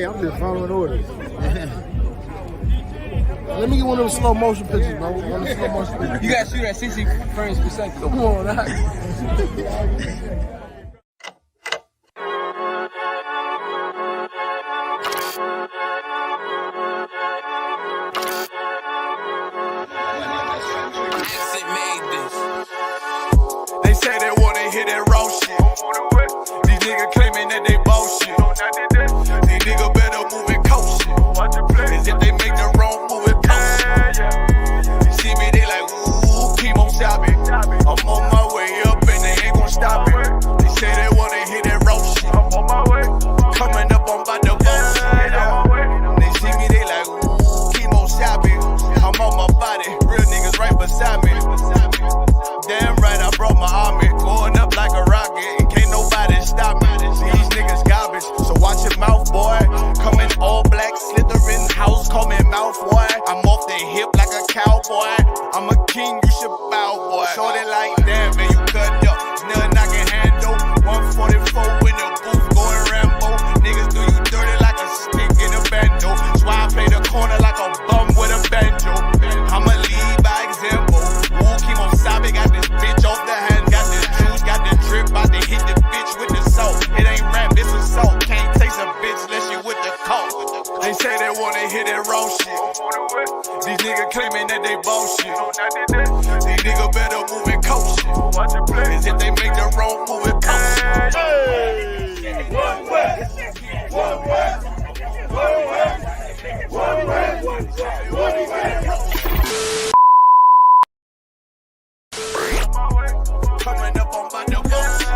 Hey, I'm just following orders. Let me get one of those slow motion pictures, bro. One of the slow motion pictures. You gotta shoot at 60 frames per second. Come on, They say they wanna hear that raw shit. These niggas claiming that they bullshit. These niggas better move and coach shit. As if they make the wrong move and coach shit. You see me, they like, ooh, keep on stopping. I'm on my way up and they ain't gon' stop it. They say they wanna hear that raw shit. Coming up, I'm about to bullshit. They see me, they like, ooh, keep on stopping. I'm on my body, real niggas right beside me. Damn right, I brought my army, going up like a rocket, and can't nobody stop me. These niggas garbage, so watch your mouth, boy. Coming all black, slithering house, call me mouth, boy. I'm off the hip like a cowboy. I'm a king, you should bow, boy. Shorty like that, man, you cut up. Nothing I can handle. 144 in the booth, going Rambo. Niggas do you dirty like a stick in a bando. That's why I play the corner like a bum with a banjo. I'ma lead by example. Ooh, keep on stopping, got this bitch off the hand, got the juice, got the drip, about to hit the bitch with the salt. It ain't rap, it's assault. Can't taste a bitch unless you with the coke. They say they wanna hear that raw shit. These niggas claiming that they bullshit. These niggas better move and coach shit. As if they make the wrong move and coach shit. One way, one way, one way, one way, one way. Coming up on my bullshit.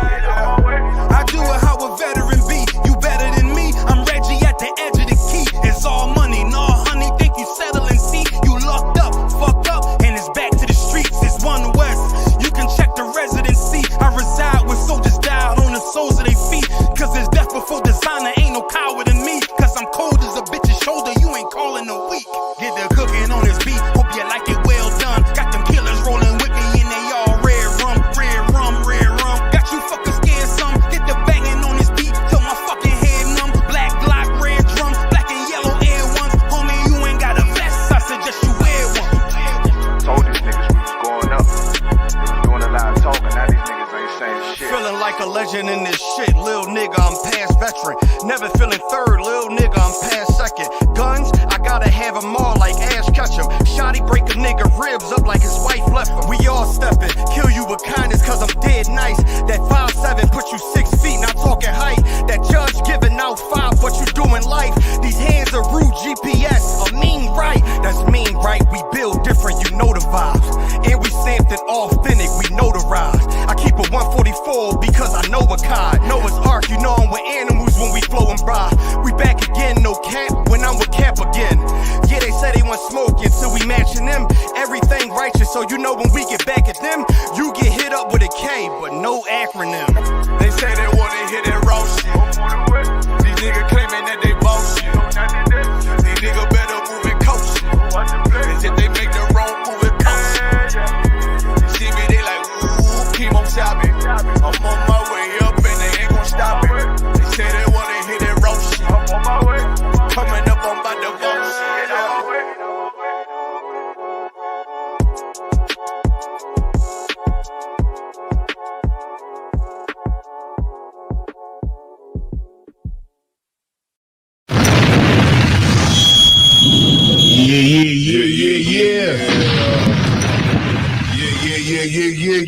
I do it how a veteran be. You better than me. I'm Reggie at the edge of the key. It's all money, no honey. Think you settling? See, you locked up, fucked up, and it's back to the streets. It's One West. You can check the residency. I reside with soldiers died on the soles of their feet. Cause it's death before designer. Ain't no coward in me. Cause I'm cold as a bitch's shoulder. You ain't calling a week. Get the cooking on this beat. Hope you like it well done. Got them killers rolling with me and they all red rum, red rum, red rum. Got you fuckers scared some. Get the banging on this beat till my fucking head numb. Black Glock, red drum, black and yellow air ones. Homie, you ain't got a vest. I suggest you wear one. Told these niggas we was going up. They was doing a lot of talking. Now these niggas ain't saying shit. Feeling like a legend in this shit. Lil nigga, I'm past veteran. Never feeling third. Lil nigga, I'm past second. Guns, I gotta have them all like Ash Ketchum. Shotty break a nigga ribs up like his wife left him. We all stepping. Kill you with kindness cause I'm dead nice. That 5'7" put you 6 feet, not talking height. That judge giving out 5, but you doing life. These hands are rude GPS. A mean right. That's mean right. We build different, you know the vibes. And we stamped it authentic, we notarized. I keep a 144 because I know a cod. Noah's Ark, you know I'm with animals when we flowing by. We back again, no cap, when I'm with Cap again. Yeah, they say they want smoke until we matching them. Everything righteous, so you know when we get back at them, you get hit up with a K, but no acronym. They say they wanna hear that raw shit. These niggas claiming that they bullshit. These niggas better move and coach shit. As if they make the wrong move and coach shit. You see me, they like, ooh, keep on stopping. I'm on my way up and they ain't gon' stop it. They say they wanna hear that raw shit. Coming up, I'm about to bullshit.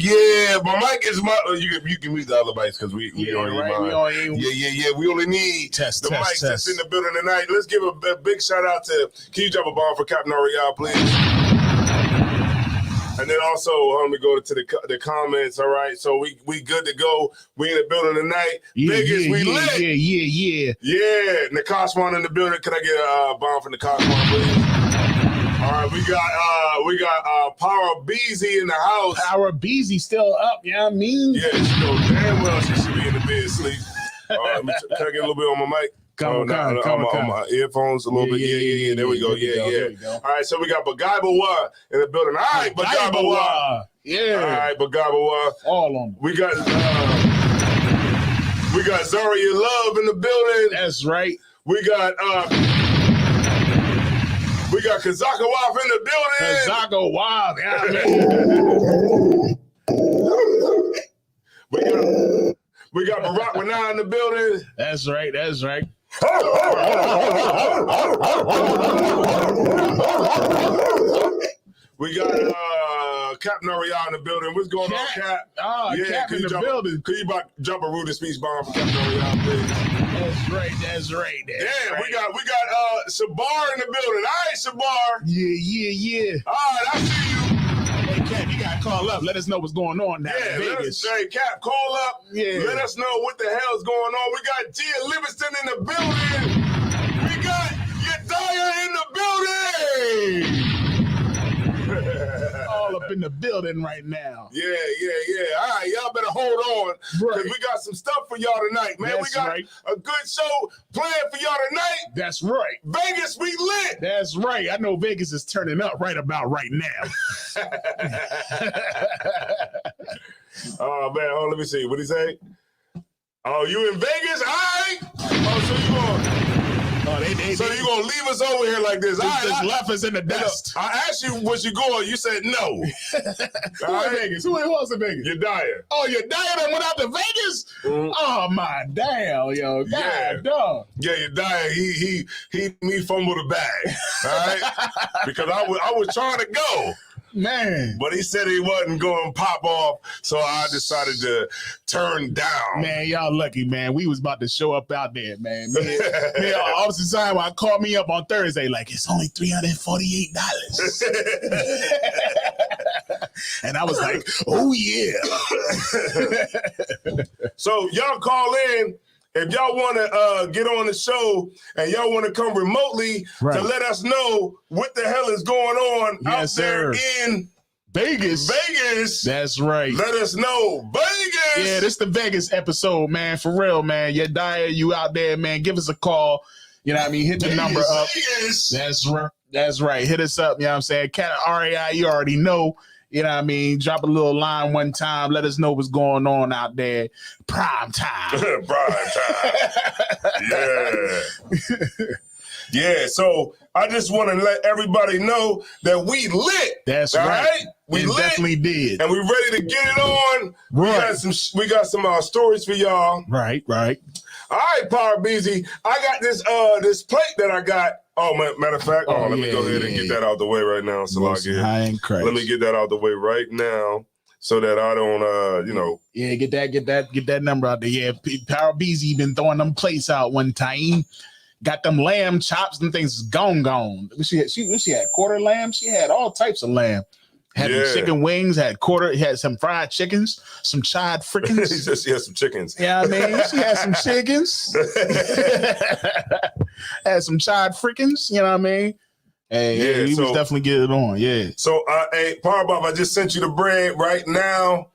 Yeah. My mic is my. You can use the other mics because we already mine. Yeah. We only need the mics that's in the building tonight. Let's give a big shout out to. Can you drop a bomb for Captain Ariel, please? And then also, let me go to the comments. All right, so we good to go. We in the building tonight. Vegas, we lit. Yeah. Nakashwan in the building. Can I get a bomb from Nakashwan, please? All right, we got Power Beezy in the house. Power Beezy still up, you know what I mean? Yeah, she know damn well she should be in the bed asleep. All right, can I get a little bit on my mic? On my earphones a little bit. Yeah. There we go. Yeah. All right, so we got Bagaibawa in the building. All right, Bagaibawa. Yeah. All right, Bagaibawa. All on them. We got Zaria Love in the building. That's right. We got Kazaka Waf in the building. Zago Wild. Yeah, man. We got Barack Renai in the building. That's right. That's right. We got Captain Ariana in the building. What's going on, Cap? Cap in the building. Could you jump a rude speech bomb for Captain Ariana, please? That's right. That's right. Yeah, we got Shabar in the building. All right, Shabar. Yeah. All right, I see you. Hey, Cap, you gotta call up. Let us know what's going on now in Vegas. Hey, Cap, call up. Yeah. Let us know what the hell's going on. We got Gia Livingston in the building. We got Yedaya in the building. All up in the building right now. Yeah. All right, y'all better hold on because we got some stuff for y'all tonight, man. That's we got right. a good show planned for y'all tonight. That's right. Vegas, we lit. That's right. I know Vegas is turning up right about right now. Oh man, let me see. What did he say? Oh, you in Vegas? All right. Oh, so you going? So you gonna leave us over here like this? Just left us in the dust. I asked you was you going. You said no. Who in Vegas? Who was in Vegas? Yedaya. Oh, Yedaya that went out to Vegas? Mm-hmm. Oh my damn, yo. God, dog. Yeah, Yedaya, he me fumbled the bag. All right. Because I was trying to go. Man. But he said he wasn't going to pop off, so I decided to turn down. Man, y'all lucky, man. We was about to show up out there, man. All the time when I called me up on Thursday, like, it's only $348. And I was like, oh, yeah. So y'all call in. If y'all want to get on the show and y'all want to come remotely to let us know what the hell is going on out there in Vegas. That's right. Let us know. Vegas. Yeah, this the Vegas episode, man. For real, man. Yedaya, you out there, man. Give us a call. You know what I mean? Hit the number up. Vegas. That's right. Hit us up. You know what I'm saying? Cat REI, you already know. You know what I mean? Drop a little line one time. Let us know what's going on out there. Prime time. Prime time. Yeah. Yeah, so I just want to let everybody know that we lit. That's right. We lit. Definitely did. And we ready to get it on. Right. We got some stories for y'all. Right. All right, Power Beezy. I got this plate that I got. Oh, matter of fact, let me go ahead and get that out the way right now. So let me get that out the way right now so that I don't, Yeah, get that number out there. Yeah, Power Beezy been throwing them plates out one time. Got them lamb chops and things gone. She had quarter lamb. She had all types of lamb. Had them chicken wings, had some fried chickens, some child frickins. She had some chickens. Yeah, I mean, she had some chickens. Had some child frickins, you know what I mean? Hey, we was definitely getting it on, yeah. So, hey, Power Bob, I just sent you the bread right now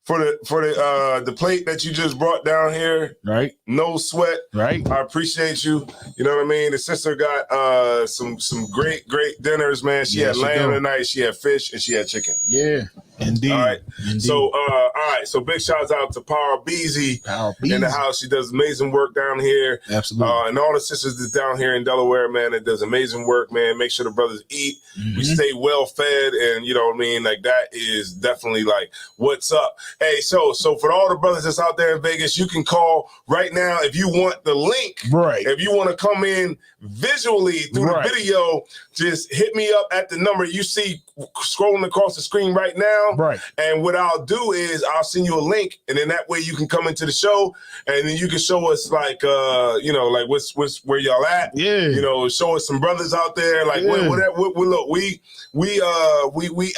for the plate that you just brought down here. Right. No sweat. Right. I appreciate you. You know what I mean? The sister got some great dinners, man. She had lamb tonight, she had fish, and she had chicken. Yeah. Indeed. All right. Indeed. So, all right. So, big shouts out to Power Beezy in the house. She does amazing work down here. Absolutely. And all the sisters that's down here in Delaware, man, that does amazing work, man. Make sure the brothers eat. Mm-hmm. We stay well fed, and you know what I mean. Like that is definitely like what's up. Hey, so for all the brothers that's out there in Vegas, you can call right now if you want the link. Right. If you want to come in visually through the video, just hit me up at the number you see scrolling across the screen right now. Right. And what I'll do is I'll send you a link, and then that way you can come into the show, and then you can show us like like what's where y'all at. Yeah. You know, show us some brothers out there. Like look, we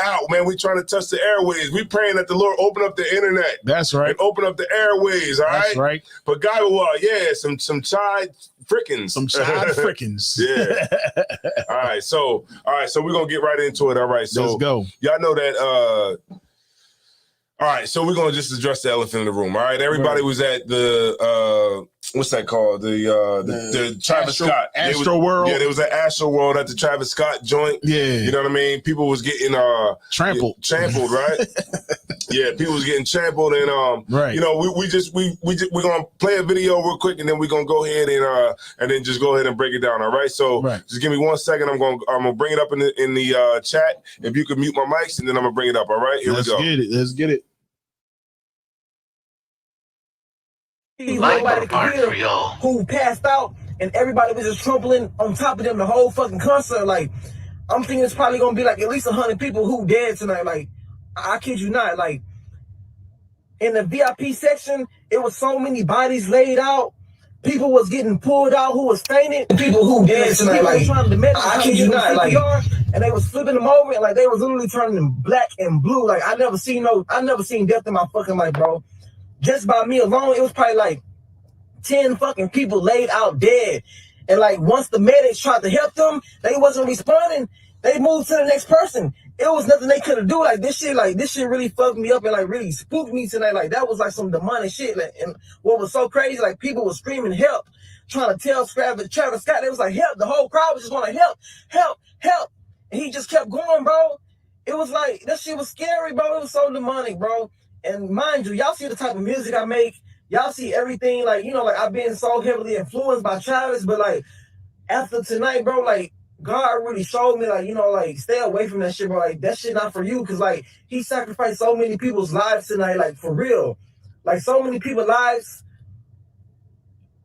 out, man. We trying to touch the airways. We praying that the Lord open up the internet. That's right. And open up the airways. All right. That's right. But God, some child frickins. Some child frickins. Yeah. All right. So we're gonna get right into it. All right. So let's go. Y'all know that all right, so we're gonna just address the elephant in the room. All right, everybody was at the what's that called? The Travis Scott Astro World. Yeah, there was an Astro World at the Travis Scott joint. Yeah, you know what I mean. People was getting trampled, right? Yeah, people was getting trampled, and right. You know, we're gonna play a video real quick, and then we're gonna go ahead and then just go ahead and break it down. All right. So just give me 1 second. I'm gonna bring it up in the chat. If you could mute my mics, and then I'm gonna bring it up. All right. Here we go. Let's get it. Nobody could hear who passed out, and everybody was just trampling on top of them the whole fucking concert. Like, I'm thinking it's probably gonna be like at least 100 people who dead tonight. Like, I kid you not. Like, in the VIP section, it was so many bodies laid out. People was getting pulled out who was fainting. People who dead tonight. Like, trying to I kid you not. Like, and they was flipping them over, and like they was literally turning them black and blue. Like, I never seen death in my fucking life, bro. Just by me alone, it was probably like 10 fucking people laid out dead. And like once the medics tried to help them, they wasn't responding. They moved to the next person. It was nothing they could have do. Like this shit really fucked me up and like really spooked me tonight. Like that was like some demonic shit. Like, and what was so crazy, like people were screaming help, trying to tell Travis Scott. They was like help. The whole crowd was just want to help. And he just kept going, bro. It was like that shit was scary, bro. It was so demonic, bro. And mind you, y'all see the type of music I make. Y'all see everything, like, you know, like I've been so heavily influenced by Travis, but like after tonight, bro, like God really showed me, like, you know, like stay away from that shit, bro. Like that shit not for you, because like he sacrificed so many people's lives tonight, like for real. Like so many people's lives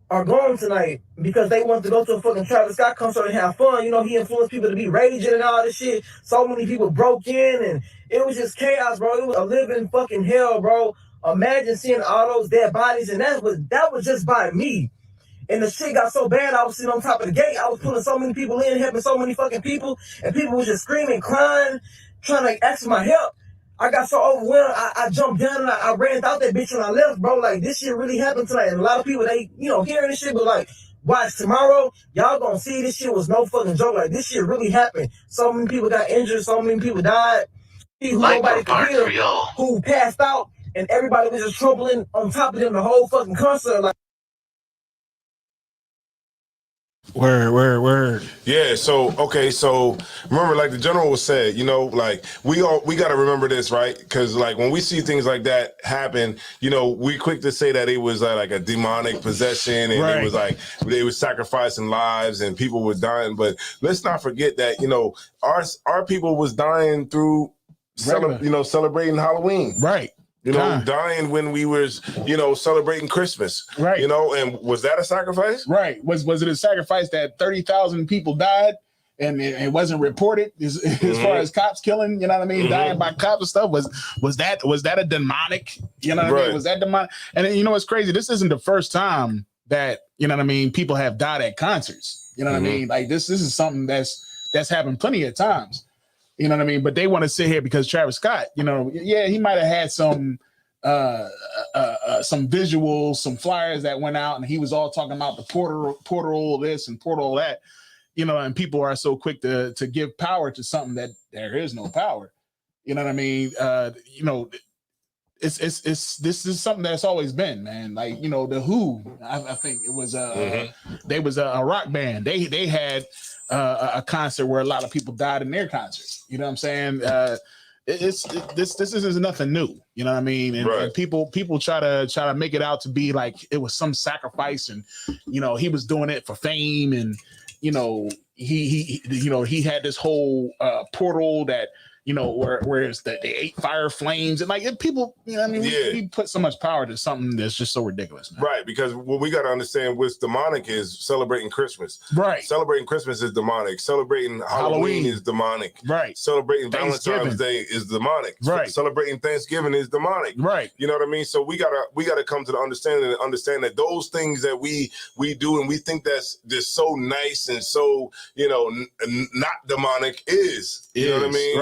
are gone tonight because they want to go to a fucking Travis Scott concert and have fun. You know, he influenced people to be raging and all this shit. So many people broke in, and it was just chaos, bro. It was a living fucking hell, bro. Imagine seeing all those dead bodies, and that was just by me. And the shit got so bad, I was sitting on top of the gate. I was pulling so many people in, helping so many fucking people, and people was just screaming, crying, trying to ask for my help. I got so overwhelmed, I jumped down and I ran out that bitch and I left, bro. Like, this shit really happened tonight. And a lot of people, they, you know, hearing this shit, but like, watch tomorrow, y'all gonna see this shit was no fucking joke. Like, this shit really happened. So many people got injured, so many people died. Who nobody could hear, who passed out, and everybody was just trampling on top of them the whole fucking concert. Like, Word. Yeah, so remember, like the general said, you know, like we got to remember this, right? Because like when we see things like that happen, you know, we quick to say that it was like a demonic possession, and it was like they were sacrificing lives and people were dying. But let's not forget that, you know, our people was dying through celebrating Halloween, right? You know, dying when we was, you know, celebrating Christmas. Right. You know, and was that a sacrifice? Right. Was it a sacrifice that 30,000 people died and it wasn't reported as far as cops killing, you know what I mean? Dying by cops and stuff. Was that a demonic, you know what I mean? Was that demonic? And you know what's crazy? This isn't the first time that, you know what I mean, people have died at concerts. You know what I mean? Like this is something that's happened plenty of times. You know what I mean? But they want to sit here because Travis Scott, you know, yeah, he might have had some visuals, some flyers that went out, and he was all talking about the portal this and portal that, you know, and people are so quick to give power to something that there is no power. You know what I mean? You know, this is something that's always been, man. Like, you know, the Who, I think it was they was a rock band. They had a concert where a lot of people died in their concert. You know what I'm saying? This is nothing new. You know what I mean? And people try to make it out to be like it was some sacrifice, and you know he was doing it for fame, and you know he had this whole portal that, you know, where it's they ate fire flames, and like people, you know what I mean? We put so much power to something that's just so ridiculous, man. Right, because what we got to understand what's demonic is celebrating Christmas. Right. Celebrating Christmas is demonic. Celebrating Halloween is demonic. Right. Celebrating Valentine's Day is demonic. Right. Celebrating Thanksgiving is demonic. Right. You know what I mean? So we gotta come to the understanding and understand that those things that we do and we think that's just so nice and so, you know, not demonic is. You know what I mean?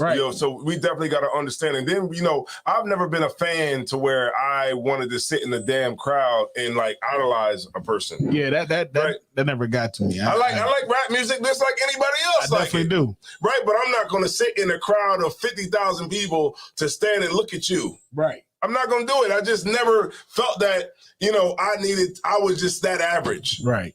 Right. You know, so we definitely got to understand. And then, you know, I've never been a fan to where I wanted to sit in the damn crowd and like idolize a person. Yeah, that never got to me. I like rap music just like anybody else. I definitely do. Right, but I'm not going to sit in a crowd of 50,000 people to stand and look at you. Right. I'm not going to do it. I just never felt that, you know, I was just that average. Right.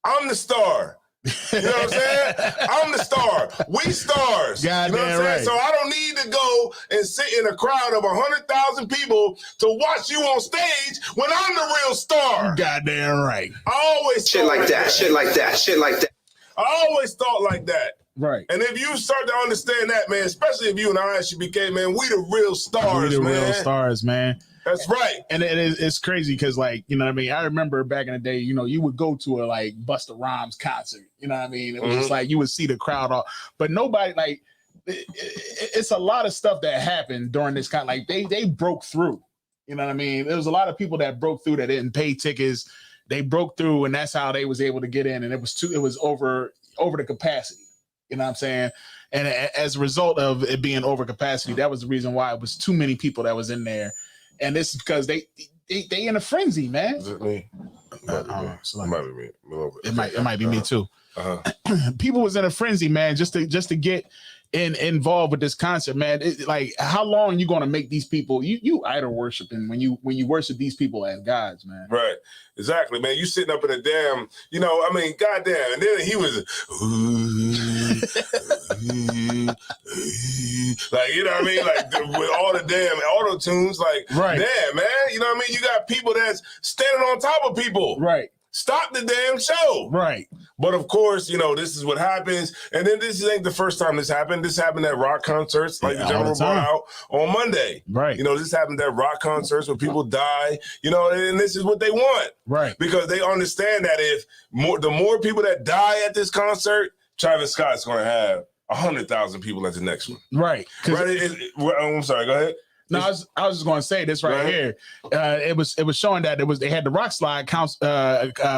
I'm the star. You know what I'm saying? I'm the star. We stars. God you know what I'm saying? right. So I don't need to go and sit in a crowd of 100,000 people to watch you on stage when I'm the real star. Goddamn right. I always Shit like that. I always thought like that. Right. And if you start to understand that, man, especially if you and I should became, man, we the real stars, We the man. real stars, man. That's right. And it's crazy because, like, you know what I mean? I remember back in the day, you know, you would go to a, like, Busta Rhymes concert. You know what I mean? It was just like you would see the crowd all, but nobody, like, it's a lot of stuff that happened during this kind. Like, they broke through. You know what I mean? There was a lot of people that broke through that didn't pay tickets. They broke through, and that's how they was able to get in. And it was over the capacity. You know what I'm saying? And as a result of it being over capacity, that was the reason why it was too many people that was in there. And this is because they in a frenzy, man. Is it me? It might be me. A little bit. It might be me too. Uh-huh. People was in a frenzy, man, just to get involved with this concert, man. Like, how long you gonna make these people? You idol worshiping when you worship these people as gods, man. Right. Exactly, man. You sitting up in a damn, you know, I mean, goddamn. And then he was like, you know what I mean? Like with all the damn auto tunes, like, right. Damn, man. You know what I mean? You got people that's standing on top of people. Right. Stop the damn show. Right. But of course, you know, this is what happens. And then this ain't the first time this happened. This happened at rock concerts, like the General brought out on Monday. Right. You know, this happened at rock concerts where people die, you know, and this is what they want. Right. Because they understand that if the more people that die at this concert, Travis Scott's going to have 100,000 people at the next one. Right. Right. I'm sorry. Go ahead. No, I was just going to say this right here. It was showing that they had the Rock Slide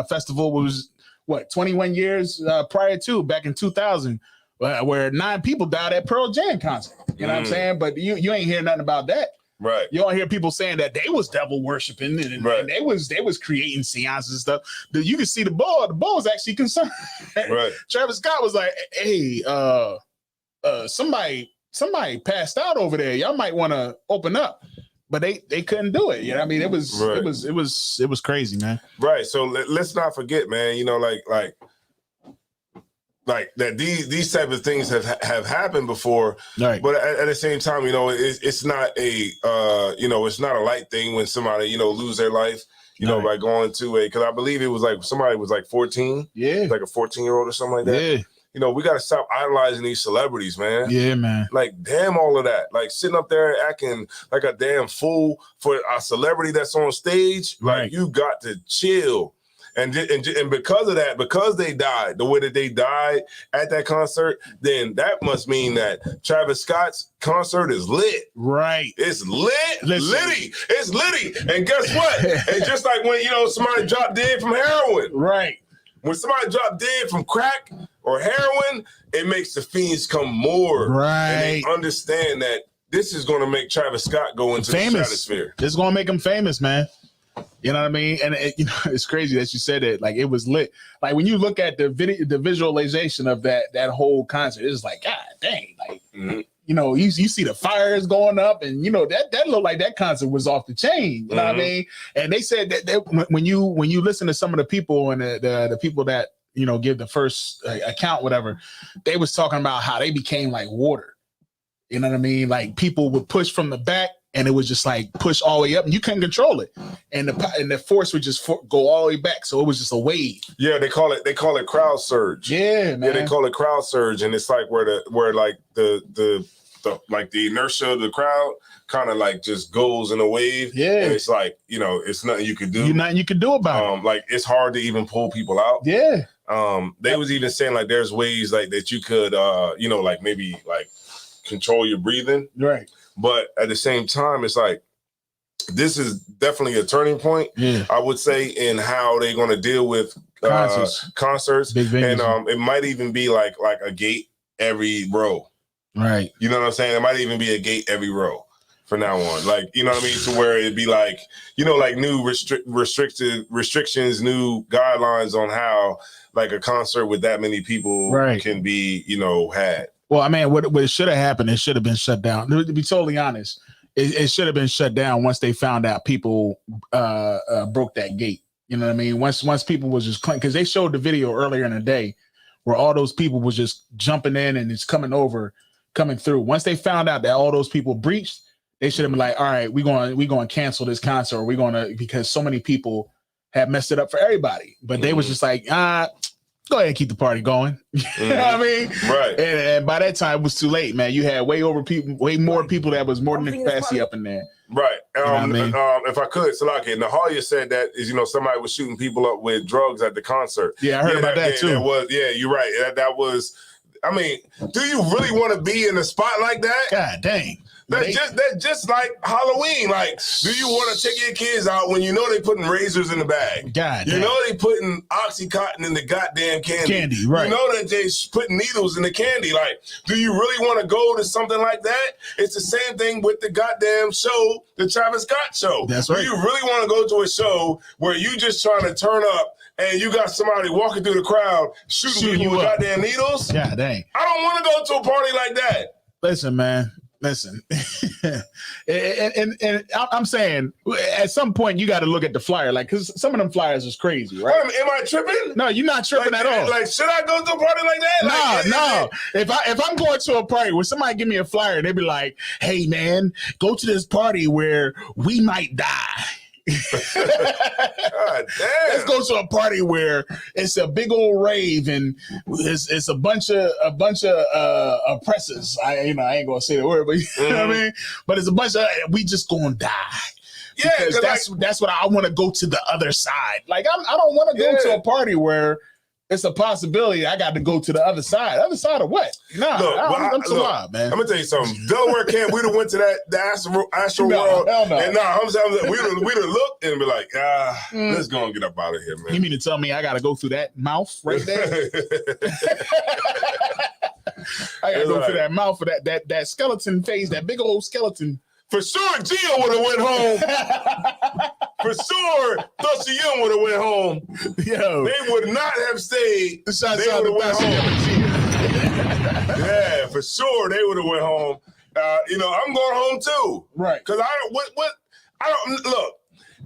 festival was what 21 years prior to back in 2000, where 9 people died at Pearl Jam concert. You know what I'm saying? But you ain't hear nothing about that. Right. You don't hear people saying that they was devil worshiping and they was creating seances and stuff. You can see the bull was actually concerned. Right. Travis Scott was like, hey, somebody passed out over there. Y'all might want to open up. But they couldn't do it. You know what I mean? It was crazy, man. Right. So let's not forget, man, you know, like that these type of things have happened before. Right. But at the same time, you know, it's not a it's not a light thing when somebody, you know, lose their life, you know, by going to because I believe it was like somebody was like 14. Yeah. Like a 14-year-old or something like that. Yeah. You know, we got to stop idolizing these celebrities, man. Yeah, man. Like, damn all of that. Like, sitting up there acting like a damn fool for a celebrity that's on stage. Right. Like, you got to chill. And because of that, because they died the way that they died at that concert, then that must mean that Travis Scott's concert is lit. Right. It's lit. Litty. It's litty. And guess what? It's just like when, you know, somebody dropped dead from heroin. Right. When somebody dropped dead from crack or heroin, it makes the fiends come more. Right. And they understand that this is going to make Travis Scott go into the stratosphere. It's going to make him famous, man. You know what I mean? And you know, it's crazy that you said it. Like, it was lit. Like, when you look at the visualization of that whole concert, it's like, God dang. Like, you know, you see the fires going up, and you know that looked like that concert was off the chain. You know what I mean? And they said that when you listen to some of the people and the people that, you know, give the first account, whatever, they was talking about how they became like water. You know what I mean? Like, people would push from the back, and it was just like push all the way up, and you couldn't control it, and the force would just go all the way back. So it was just a wave. Yeah, they call it crowd surge. Yeah, man. Yeah, they call it crowd surge, and it's like where the inertia of the crowd kind of like just goes in a wave. Yeah, and it's like, you know, it's nothing you could do. Nothing you can do about it. Like, it's hard to even pull people out. Yeah. They was even saying like there's ways like that you could you know, like maybe like control your breathing. Right. But at the same time, it's like this is definitely a turning point. Yeah. I would say in how they're going to deal with concerts. Big venues. And it might even be like a gate every row. Right. You know what I'm saying? It might even be a gate every row from now on. Like, you know what I mean? To where it'd be like, you know, like new restrictions, new guidelines on how like a concert with that many people can be, you know, had. Well, I mean, what should have happened, it should have been shut down. To be totally honest, it should have been shut down once they found out people broke that gate. You know what I mean? Once people was just because they showed the video earlier in the day where all those people was just jumping in and it's coming through. Once they found out that all those people breached, they should have been like, all right, we're going to cancel this concert, or we're going to, because so many people have messed it up for everybody. But they was just like, go ahead and keep the party going. You know what I mean? Right. And by that time it was too late, man. You had way more people that was more than the capacity up in there. Right. You know what I mean? If I could, Salaki, Nahalia said that is, somebody was shooting people up with drugs at the concert. Yeah, I heard about that too. You're right. That was, I mean, do you really want to be in a spot like that? God dang. That's just like Halloween. Like, do you want to take your kids out when you know they putting razors in the bag? God, you know they putting Oxycontin in the goddamn candy. Right? You know that they putting needles in the candy. Like, do you really want to go to something like that? It's the same thing with the goddamn show, the Travis Scott show. That's right. Do you really want to go to a show where you just trying to turn up and you got somebody walking through the crowd shooting people with goddamn needles? God dang. I don't want to go to a party like that. Listen, man. Listen, and I'm saying at some point you got to look at the flyer, like, because some of them flyers is crazy, right? Am I tripping? No, you're not tripping at all. Like, should I go to a party like that? No. If I'm going to a party where somebody give me a flyer, they be like, "Hey, man, go to this party where we might die." God damn. Let's go to a party where it's a big old rave and it's a bunch of oppressors. I ain't gonna say the word, but you know what I mean. But it's a bunch of we just gonna die. Yeah, because that's what I want to go to the other side. Like I don't want to go to a party where it's a possibility I got to go to the other side. Other side of what? Nah, I'm too wild, man. I'm gonna tell you something. Delaware camp, we'd have went to the Astro World, and I'm saying we'd have looked and be like, let's go and get up out of here, man. You mean to tell me I got to go through that mouth right there? I got to go through that mouth for that skeleton phase, that big old skeleton. For sure, Gio would have went home. For sure, Dusty Young would have went home. Yo, they would not have stayed. They would have went home. Yeah, for sure, they would have went home. I'm going home too. Right? Because I don't look.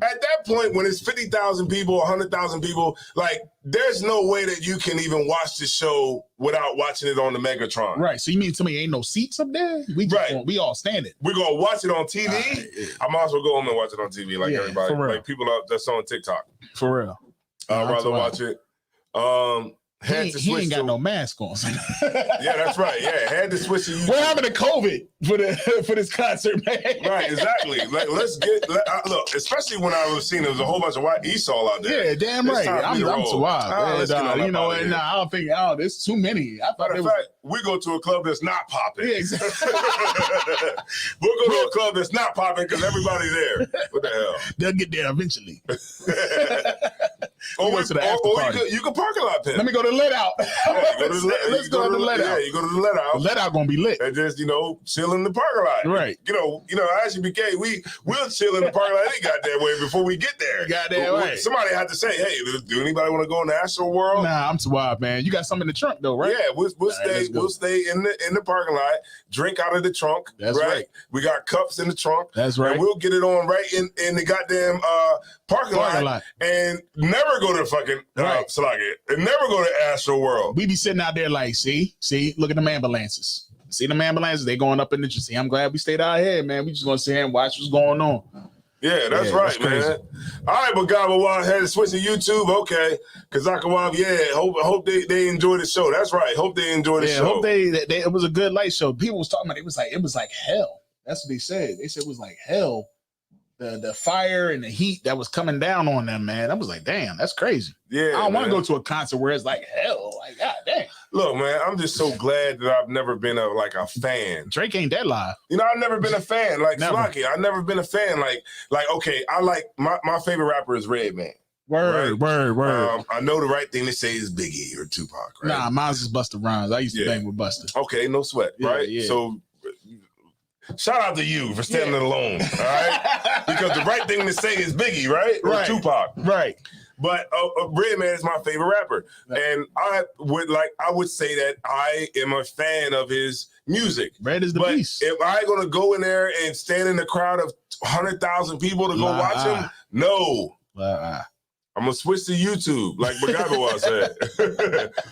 At that point, when it's 50,000 people, 100,000 people, like, there's no way that you can even watch the show without watching it on the Megatron. Right. So you mean to me ain't no seats up there? We all standing. We're going to watch it on TV. I might as well go home and watch it on TV like everybody. Like people that's on TikTok. For real. I'd rather watch it. He ain't got no mask on. Yeah, that's right. Yeah, had to switch to YouTube. What happened to COVID for this concert, man? Right, exactly. Like, look, especially when I was seeing there was a whole bunch of white Esau out there. Yeah, damn right. I'm too wild. I don't think. There's too many. I thought we go to a club that's not popping. Yeah, exactly. We'll go to a club that's not popping because everybody's there. What the hell? They'll get there eventually. Or you can park a lot then. Let me go to let out. Let's go to the let out. Yeah, you go to the let out. The let out gonna be lit. And just chill in the parking lot. Right. As BK, we'll chill in the parking lot any goddamn way before we get there. Goddamn right. Somebody had to say, hey, do anybody want to go in the Astro World? Nah, I'm too wild, man. You got something in the trunk though, right? Yeah, we'll stay in the parking lot, drink out of the trunk. That's right. We got cups in the trunk. That's right. And we'll get it on right in the goddamn parking lot and never go to fucking Salaki. And never go to Astro World. We be sitting out there like, see, look at them ambulances. See them ambulances, they going up in the see. I'm glad we stayed out here, man. We just gonna sit here and watch what's going on. Yeah, that's right, that's man. All right, but Gabawab had to switch to YouTube. Okay, Kazakawab, hope they enjoy the show. That's right. Hope they enjoy the show. Hope they it was a good light show. People was talking about it was like hell. That's what they said. They said it was like hell. The fire and the heat that was coming down on them, man. I was like, damn, that's crazy. Yeah, I don't want to go to a concert where it's like hell. Like, god damn. Look, man, I'm just so glad that I've never been a fan. Drake ain't that live. I've never been a fan. Like Slaki, I've never been a fan. Like, okay, I like my favorite rapper is Redman. Word. I know the right thing to say is Biggie or Tupac, right? Nah, mine's is Busta Rhymes. I used to bang with Busta. Okay, no sweat, right? Yeah. So shout out to you for standing alone, all right? Because the right thing to say is Biggie, right? Or Tupac. Right. But Redman is my favorite rapper. And I would say that I am a fan of his music. Red is the beast. If I going to go in there and stand in the crowd of 100,000 people to go watch him, no. I'm I'm gonna switch to YouTube, like McGavin said.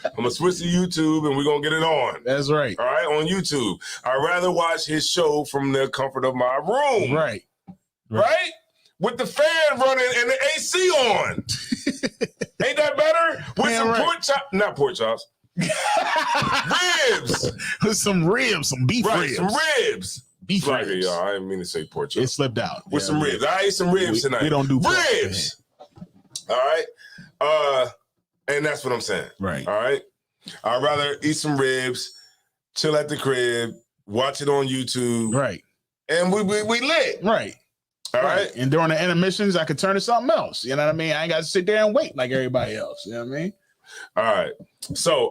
I'm gonna switch to YouTube, and we're gonna get it on. That's right. All right, on YouTube. I'd rather watch his show from the comfort of my room. Right. Right? With the fan running and the AC on. Ain't that better? With some pork chops, not pork chops. Ribs. With some ribs, some beef ribs. Some ribs. Beef Sorry, ribs. y'all. I didn't mean to say pork chops. It slipped out. With some ribs. I ate some ribs tonight. We don't do pork. ribs. All right. And that's what I'm saying. Right. All right. I'd rather eat some ribs, chill at the crib, watch it on YouTube. Right. And we lit. Right. All right. And during the intermissions, I could turn to something else. You know what I mean? I ain't got to sit there and wait like everybody else. You know what I mean? All right. So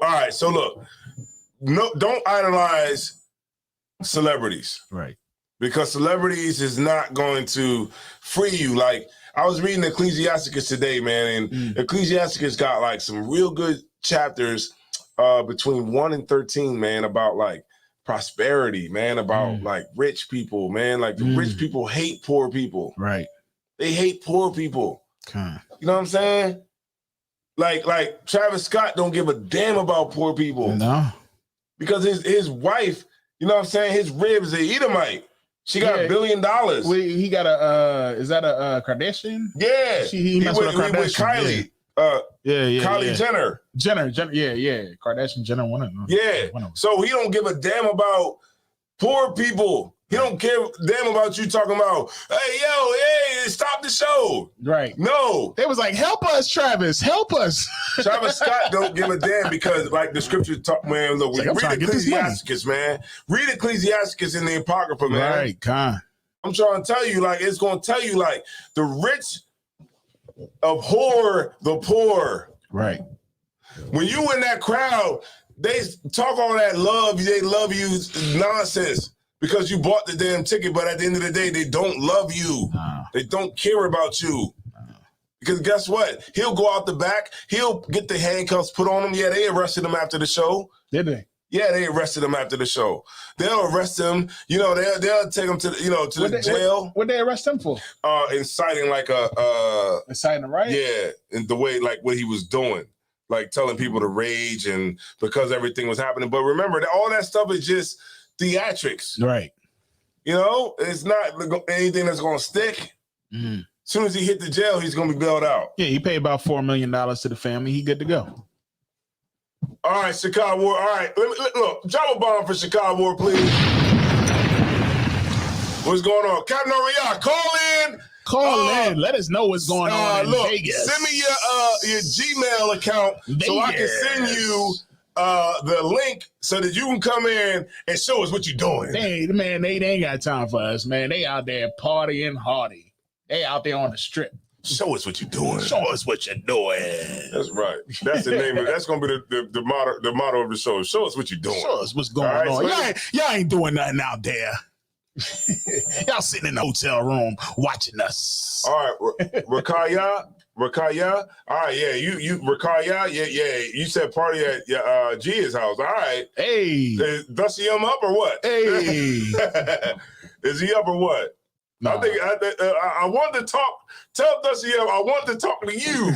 look, no, don't idolize celebrities. Right. Because celebrities is not going to free you. Like, I was reading Ecclesiasticus today, man, and Ecclesiasticus got like some real good chapters between 1 and 13, man, about like prosperity, man, about like rich people, man. Like the rich people hate poor people. Right. They hate poor people. Okay. You know what I'm saying? Like Travis Scott don't give a damn about poor people. No. Because his wife, you know what I'm saying, his ribs are Edomite. She got $1 billion. He got a is that a Kardashian? Yeah. He messed with a Kardashian. With Kylie. Kylie Jenner. Jenner. Yeah. Kardashian Jenner, one of them. Yeah. So he don't give a damn about poor people. He don't care damn about you talking about, hey, stop the show. Right. No. They was like, help us, Travis. Help us. Travis Scott don't give a damn because, like the scripture talk, man, look, read Ecclesiasticus, man. Read Ecclesiasticus in the Apocrypha, man. Right, con. I'm trying to tell you, like, it's going to tell you, like, the rich abhor the poor. Right. When you in that crowd, they talk all that love, they love you nonsense. Because you bought the damn ticket, but at the end of the day, they don't love you. They don't care about you. Because guess what? He'll go out the back. He'll get the handcuffs put on him. Yeah, they arrested him after the show. Did they? Yeah, they arrested him after the show. They'll arrest him. You know, they'll take him to the jail. What they arrest him for? Inciting like inciting a riot. Yeah, in the way like what he was doing, like telling people to rage and because everything was happening. But remember, all that stuff is just theatrics. Right. You know, it's not anything that's going to stick. As soon as he hit the jail, he's going to be bailed out. Yeah, he paid about $4 million to the family. He good to go. All right, Chicago War. All right, look, drop a bomb for Chicago War, please. What's going on? Captain Oriya, call in. Let us know what's going on in Vegas. Send me your Gmail account so I can send you the link so that you can come in and show us what you're doing. Hey, man, they ain't got time for us, man. They out there partying hardy. They out there on the strip. Show us what you're doing. Show us what you're doing. That's right. That's the name of it. That's gonna be the motto of the show. Show us what you're doing. Show us what's going on. Y'all ain't doing nothing out there. Y'all sitting in the hotel room watching us. All right, Rakaya. All right, yeah, you Rakaya, yeah. You said party at Gia's house. All right. Hey. Dusty him up or what? Hey. Is he up or what? No. I think I want to talk. Tell Dusty up. I want to talk to you.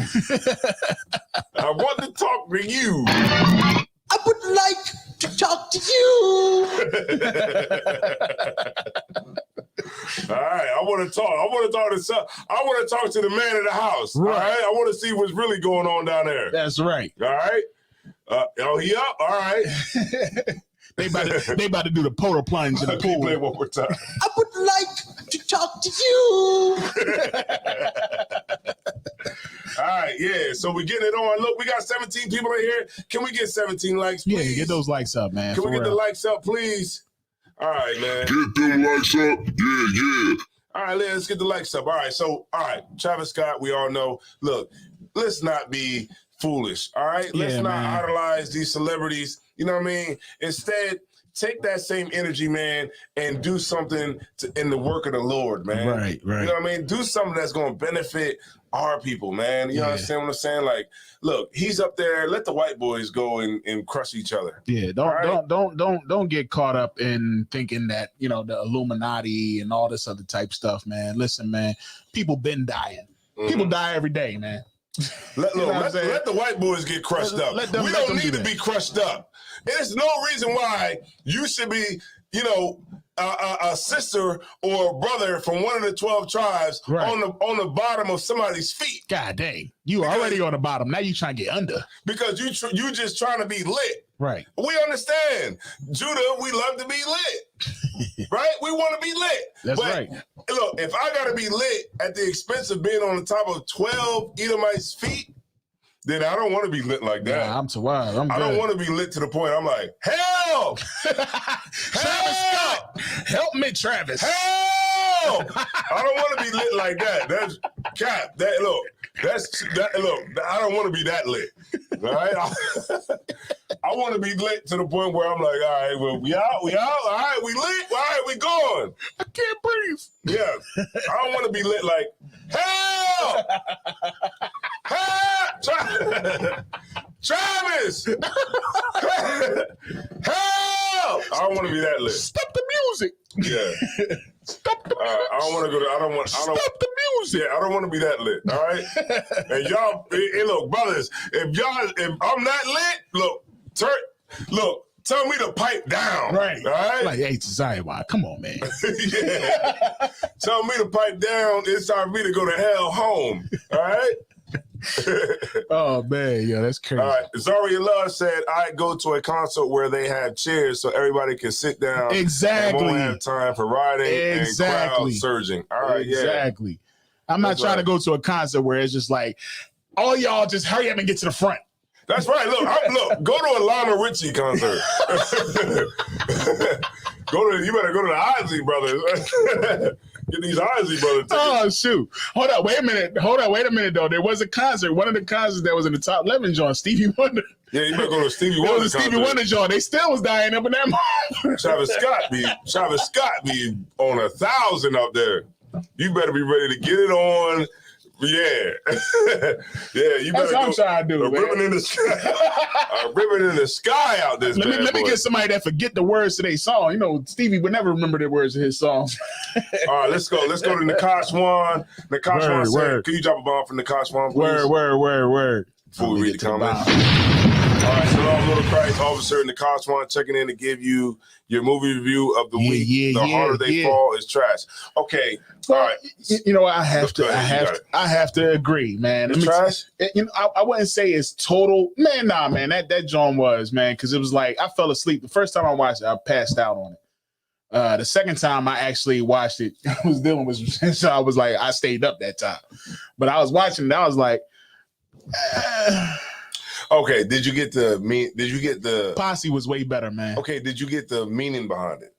I want to talk to you. I would like to talk to you. All right, I want to talk. I want to talk to the man of the house. Right. All right, I want to see what's really going on down there. That's right. All right. He up? All right. They about to do the portal plunge in the pool. Play one more time. I would like to talk to you. All right, yeah. So we're getting it on. Look, we got 17 people in here. Can we get 17 likes, please? Yeah, get those likes up, man. Can we get the likes up, please? All right, man. Get them likes up. Yeah. All right, let's get the likes up. All right, Travis Scott, we all know. Look, let's not be foolish, all right? Let's not idolize these celebrities, you know what I mean? Instead, take that same energy, man, and do something in the work of the Lord, man. Right. You know what I mean? Do something that's going to benefit our people, man. You understand what I'm saying? Like, look, he's up there. Let the white boys go and crush each other. Yeah, don't get caught up in thinking that, you know, the Illuminati and all this other type stuff, man. Listen, man, people been dying. People die every day, man. Let, You know look, what I'm saying? let the white boys get crushed up. let them We do don't need to that. be crushed up. There's no reason why you should be, you know, a sister or a brother from one of the 12 tribes Right. on the bottom of somebody's feet God dang, you already on the bottom. Now you trying to get under. because you just trying to be lit. Right. We understand, Judah. We love to be lit, right? We want to be lit. That's But right. Look, if I got to be lit at the expense of being on the top of 12 Edomites' feet, then I don't want to be lit like that. Nah, I'm too wild. I'm I good. don't want to be lit to the point I'm like, help! Travis Scott, help me, Travis. Help! I don't want to be lit like that. That's cap. Look, I don't want to be that lit. All right? I want to be lit to the point where I'm like, all right, well, we out, all right, we lit, all right, we going. I can't breathe. Yeah. I don't want to be lit like, help! Help! Travis! Help! I don't want to be that lit. Stop the music. Yeah. Stop the music. I don't want to go to, Stop the music. yeah, I don't want to be that lit, all right? And y'all, hey, look, brothers, if I'm not lit, tell me to pipe down. Right. All right? Like, hey, Zion, come on, man. Yeah. Tell me to pipe down. It's time for me to go to hell home. All right? Oh, man. Yeah, that's crazy. All right. Zaria Love said, I go to a concert where they have chairs so everybody can sit down. Exactly. And won't have time for riding Exactly. and crowd surging. All right. Yeah. Exactly. I'm not That's trying to right. go to a concert where it's just like, all y'all just hurry up and get to the front. That's right. Look, go to a Lionel Richie concert. You better go to the Isley Brothers. Get these Isley Brothers tickets. Oh, shoot. Hold up. Wait a minute, though. There was a concert. One of the concerts that was in the top 11 joint, Stevie Wonder. Yeah, you better go to Stevie It Wonder was a Stevie concert. Wonder joint. They still was dying up in that moment. Travis Scott be on 1,000 up there. You better be ready to get it on. Yeah. Yeah, you better That's what I'm trying to do, a man. ribbon in the sky. A ribbon in the sky out this Let me boy. get somebody that forget the words to their song. You know, Stevie would never remember the words of his songs. All right, let's go. Let's go to Nakash One. Nakash Word, One said, word. can you drop a bomb from Nakash One, please? Word. Before we read the Get to the comments. bottom. All right, Shalom Little Christ Officer Nakash One checking in to give you your movie review of the week. The Harder They Fall is trash. Okay, all right. You know, I have Go to. ahead, I have to agree, man. It's trash? You know, I wouldn't say it's total. Man, nah, man. That John was, man, because it was like I fell asleep the first time I watched it. I passed out on it. The second time I actually watched it, I was dealing with so I was like, I stayed up that time. But I was watching it. I was like, Okay, did you get the Posse was way better, man. Okay, did you get the meaning behind it?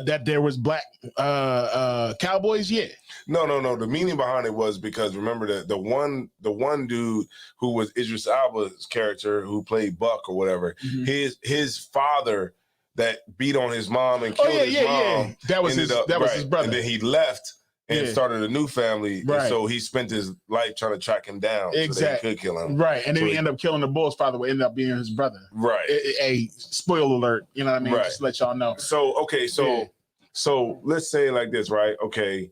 That there was black cowboys, yeah. No. The meaning behind it was because remember the one dude who was Idris Elba's character who played Buck or whatever, Mhm. his father that beat on his mom and killed his mom. That was his. That was his brother. And then he left and Yeah. started a new family. And Right. so he spent his life trying to track him down so Exactly. that he could kill him. Right, and then So he he- ended up killing the boy's father, what ended up being his brother. Right. A spoiler alert, you know what I mean? Right. Just to let y'all know. So okay, Yeah. so let's say it like this, right? Okay.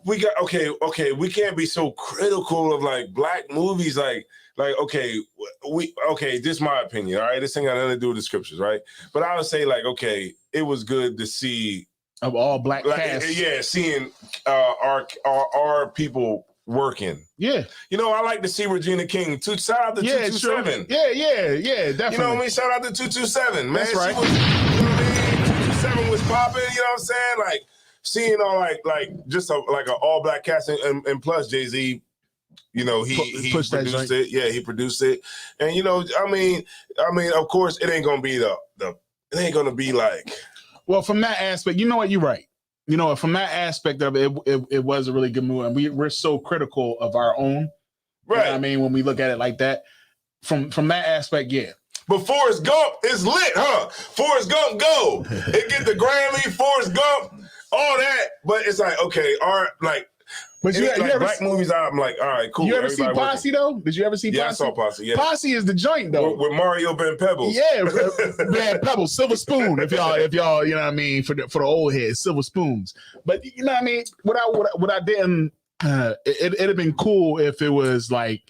We can't be so critical of like black movies, like okay, this is my opinion, all right? This ain't got nothing to do with the scriptures, right? But I would say like, okay, it was good to see Of all black like cast. seeing our people working. Yeah. You know, I like to see Regina King. Shout out to Yeah, 227. true. Yeah, definitely. You know what I mean? Shout out to 227, man. That's right. She was, you know what I mean? 227 was popping, you know what I'm saying? Like seeing all like just like an all black cast and plus Jay-Z, you know, he Push that produced joint. it. Yeah, he produced it. And you know, I mean, of course it ain't gonna be it ain't gonna be like Well, from that aspect, you know what, you're right. You know, from that aspect of it, it was a really good movie. And we're so critical of our own. You know right. what I mean, when we look at it like that. From that aspect, yeah. But Forrest Gump is lit, huh? Forrest Gump go. It get the Grammy, Forrest Gump, all that. But it's like, okay, But you like ever black movies, I'm like, all right, cool. you ever see everybody Posse though? Did you ever see working. Yeah, I Posse? saw Posse. Yeah, Posse is the joint though. with Mario Ben Pebbles. Yeah, Bad Pebbles, Silver Spoon. If y'all, you know what I mean, for the old heads, Silver Spoons. But you know what I mean. What I didn't it'd have been cool if it was like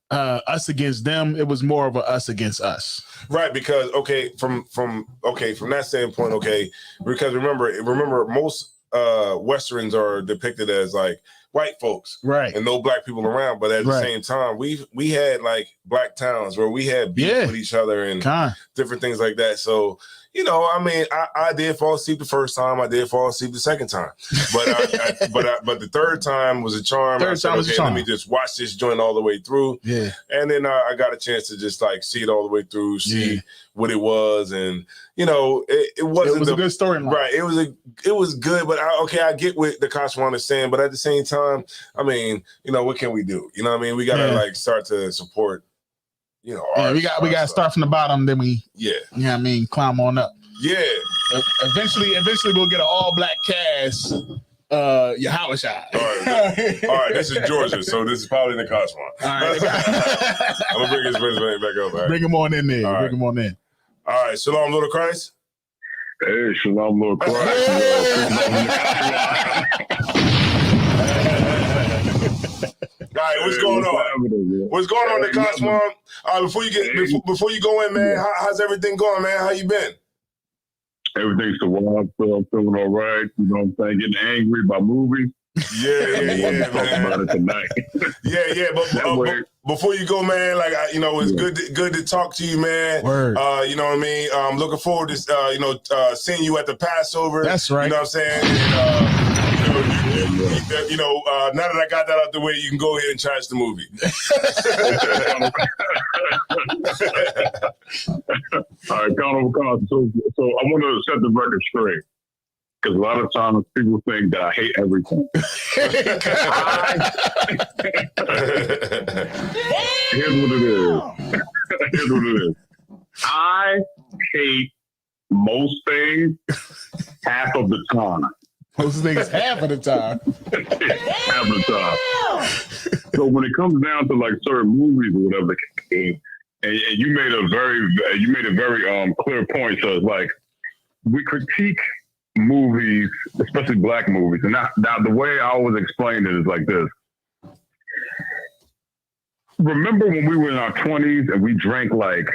us against them. It was more of a us against us. Right, because from that standpoint, because remember most Westerns are depicted as like white folks, right, and no black people around. But at the same time, we had like black towns where we had beef with each other and different things like that. So you know, I mean, I did fall asleep the first time. I did fall asleep the second time, but the third time was a charm. I said, okay, let me just watch this joint all the way through. Yeah, and then I got a chance to just like see it all the way through, see what it was, and you know, it wasn't a good storyline, right? It was good, but I get what the Kaswan is saying, but at the same time, I mean, you know, what can we do? You know what I mean? We gotta like start to support. You know, we got to start from the bottom, then we you know what I mean, climb on up. Yeah. Eventually we'll get an all black cast. Yahweh Shai. All right. This is Georgia, so this is probably the Kaswan. All right. I'm gonna bring his name back up. Right? Bring him on in there. All right. Bring him on in. All right. Shalom, little Christ. Hey, shalom, little Christ. All right, what's going on? What's going on, the Kaswan? Before you go in, man, how's everything going, man? How you been? Everything's so wild, so I'm feeling all right. You know what I'm saying? Getting angry about movies. Yeah, talk about it tonight. But before you go, man, like it's good to talk to you, man. Word. You know what I mean? I'm looking forward to seeing you at the Passover. That's right. You know what I'm saying? And, now that I got that out the way, you can go ahead and charge the movie. All right, so I want to set the record straight because a lot of times people think that I hate everything. Here's what it is. I hate most things half of the time. Most things half of the time. Half of the time. So when it comes down to like certain movies or whatever, and you made a very clear point. So it's like we critique movies, especially black movies, and now the way I always explain it is like this. Remember when we were in our 20s and we drank like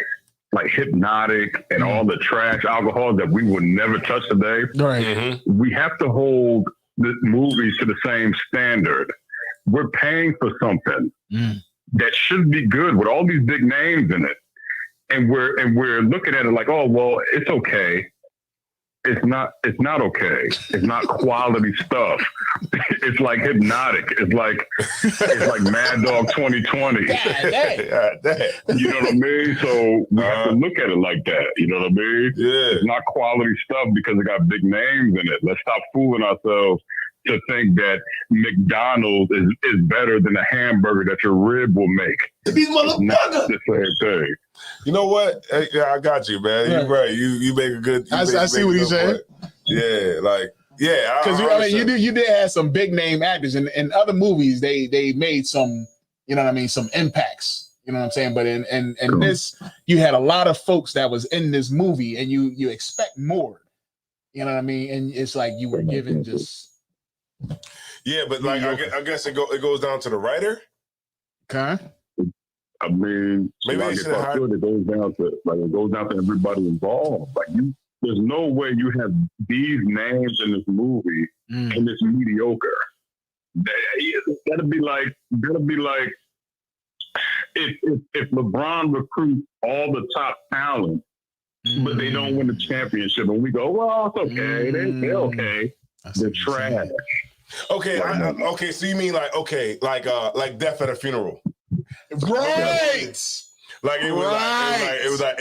Hypnotic and all the trash alcohol that we would never touch today? Right. Mm-hmm. We have to hold the movies to the same standard. We're paying for something that should be good with all these big names in it. And we're looking at it like, oh, well, it's okay. It's not okay. It's not quality stuff. It's like Hypnotic. It's like Mad Dog 2020. You know what I mean? So we have to look at it like that. You know what I mean? Yeah. It's not quality stuff because it got big names in it. Let's stop fooling ourselves to think that McDonald's is better than a hamburger that your rib will make. These motherfuckers. Not the same thing. You know what? Hey, I got you, man. You're right. You make a good. I see what he's saying. Yeah, because you did have some big name actors in other movies. They made some, you know what I mean, some impacts. You know what I'm saying? But in this, you had a lot of folks that was in this movie, and you expect more. You know what I mean? And it's like you were given just. Yeah, but like I guess it goes down to the writer. Okay. I mean, maybe it goes down to everybody involved. Like there's no way you have these names in this movie and it's mediocre. That'd be like if LeBron recruits all the top talent, but they don't win the championship, and we go, well, it's okay. They're okay. They're trash. Okay, okay. So you mean like Death at a Funeral? Right. Like it was like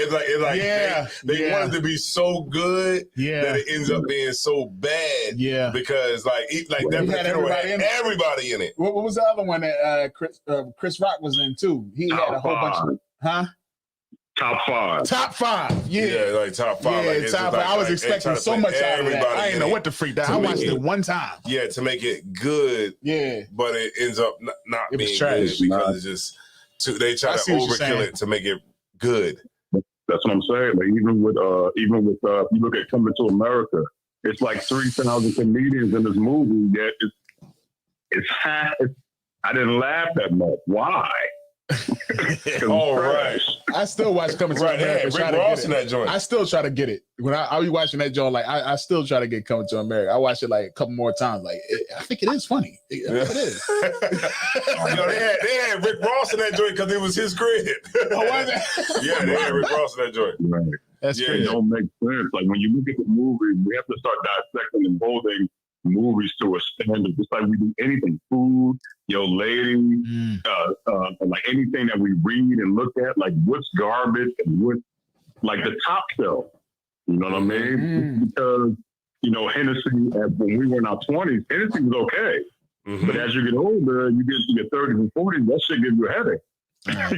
they wanted to be so good that it ends up being so bad. Yeah, because like Death at a Funeral had everybody in it. What was the other one that Chris Rock was in too? He had a whole bunch of Top five. Top five. Yeah, like top five. Yeah, top five. I was expecting so much out of that. I didn't know what to freak out. I watched it one time. Yeah, to make it good. Yeah, but it ends up not being trash good because it's just they try to overkill it to make it good. That's what I'm saying. Like even with if you look at Coming to America, it's like 3,000 comedians in this movie. Yet I didn't laugh that much. Why? All right. I still watch Coming to Right, America. Rick Ross in that joint. I still try to get it. When I be watching that joint, like I still try to get Coming to America. I watch it like a couple more times. Like I think it is funny. It is. They had Rick Ross in that joint because it was his credit. Oh, was it? Yeah, they had Rick Ross in that joint. Right. That's Yeah. It crazy. don't make sense. Like when you look at the movie, we have to start dissecting and holding movies to a standard, just like we do anything, food, lady, like anything that we read and look at, like what's garbage and what's like the top shelf. You know what I mean? Because, Hennessy, when we were in our 20s, Hennessy was okay. Mm-hmm. But as you get older, you get to your 30s and 40s, that shit gives you a headache.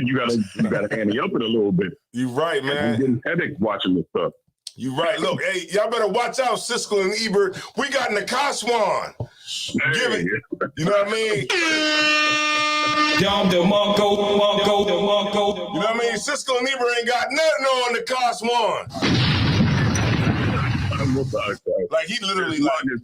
you gotta ante up it a little bit. You right, You're man. getting headaches watching this stuff. You right. Look, hey, y'all better watch out, Siskel and Ebert. We got Nakaswan. Give it. You know what I mean? Dom DeMarco. You know what I mean? Siskel and Ebert ain't got nothing on Nakaswan. Like he literally like He he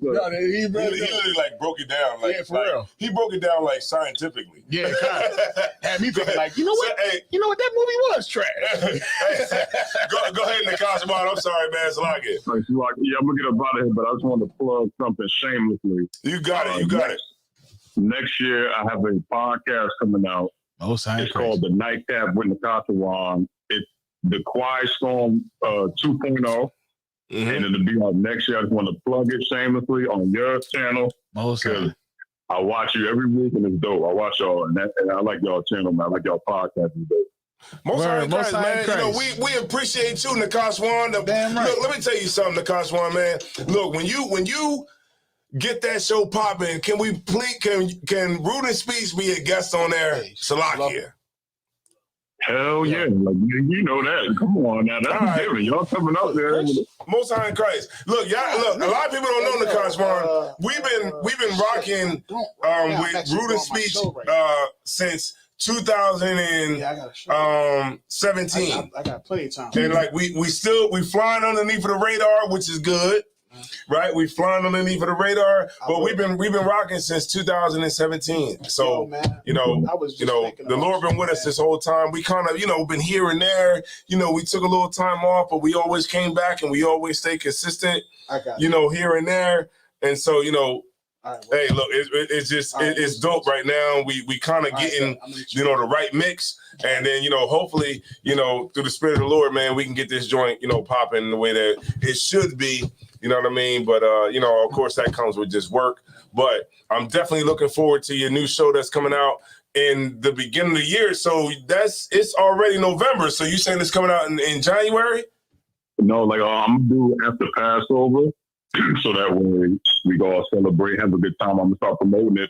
really literally like broke it down like, Yeah, for real. He broke it down like scientifically. Yeah, kind of. Had me thinking like, you know what? Hey, You know what? That movie was trash. go ahead, Nakaswan. I'm sorry, man. It's like it. I'm gonna get up out of here, but I just wanted to plug something shamelessly. You got it. You got it. Next year, I have a podcast coming out. It's called The Nightcap with Nakaswan. It's the Quiet Storm 2.0. Mm-hmm. And it'll be out next year. I just want to plug it shamelessly on your channel. Because I watch you every week and it's dope. I watch y'all and I like y'all channel, man. I like y'all podcast. It's dope. Most high in Christ, man. You know, we appreciate you, Nakaswan. Damn right. Look, let me tell you something, Nakaswan, man. Look, when you get that show popping, can we please can Rude and Speech be a guest on there? Salakia. Hell yeah. Like you know that. Come on now. That's right. given. Y'all coming up there. Most high in Christ. Look, y'all. Look, a lot of people don't know Nakaswan. We've been rocking with Rude and Speech since 2017. I got plenty of time. And like we flying underneath of the radar, which is good. Right, we flying underneath of the radar, but we've been rocking since 2017. So the Lord been with us this whole time. We kind of been here and there. We took a little time off, but we always came back and we always stay consistent. Here and there. And so hey, look, it's just it's dope right now. We kind of getting the right mix, and then hopefully through the Spirit of the Lord, man, we can get this joint popping the way that it should be. You know what I mean? But, of course, that comes with just work. But I'm definitely looking forward to your new show that's coming out in the beginning of the year. So it's already November. So you saying it's coming out in January? No, like I'm going to do after Passover. So that way we go all celebrate, have a good time. I'm going to start promoting it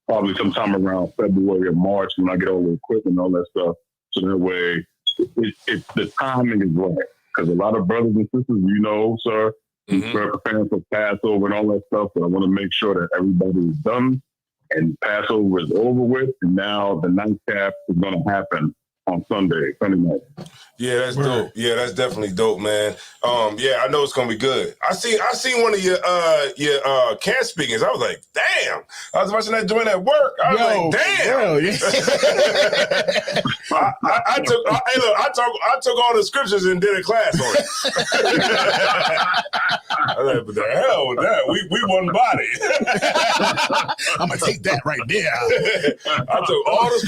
probably sometime around February or March when I get all the equipment and all that stuff. So that way the timing is right. Because a lot of brothers and sisters, sir, we're preparing for Passover and all that stuff, but I want to make sure that everybody is done and Passover is over with. And now the nightcap is going to happen on Sunday night. Yeah, that's dope. Yeah, that's definitely dope, man. Yeah, I know it's gonna be good. I seen one of your camp speakings. I was like, damn. I was watching that joint at work. I was like, damn. I took all the scriptures and did a class on it. I was like, but the hell with that. We one body. I'm gonna take that right there. I took all the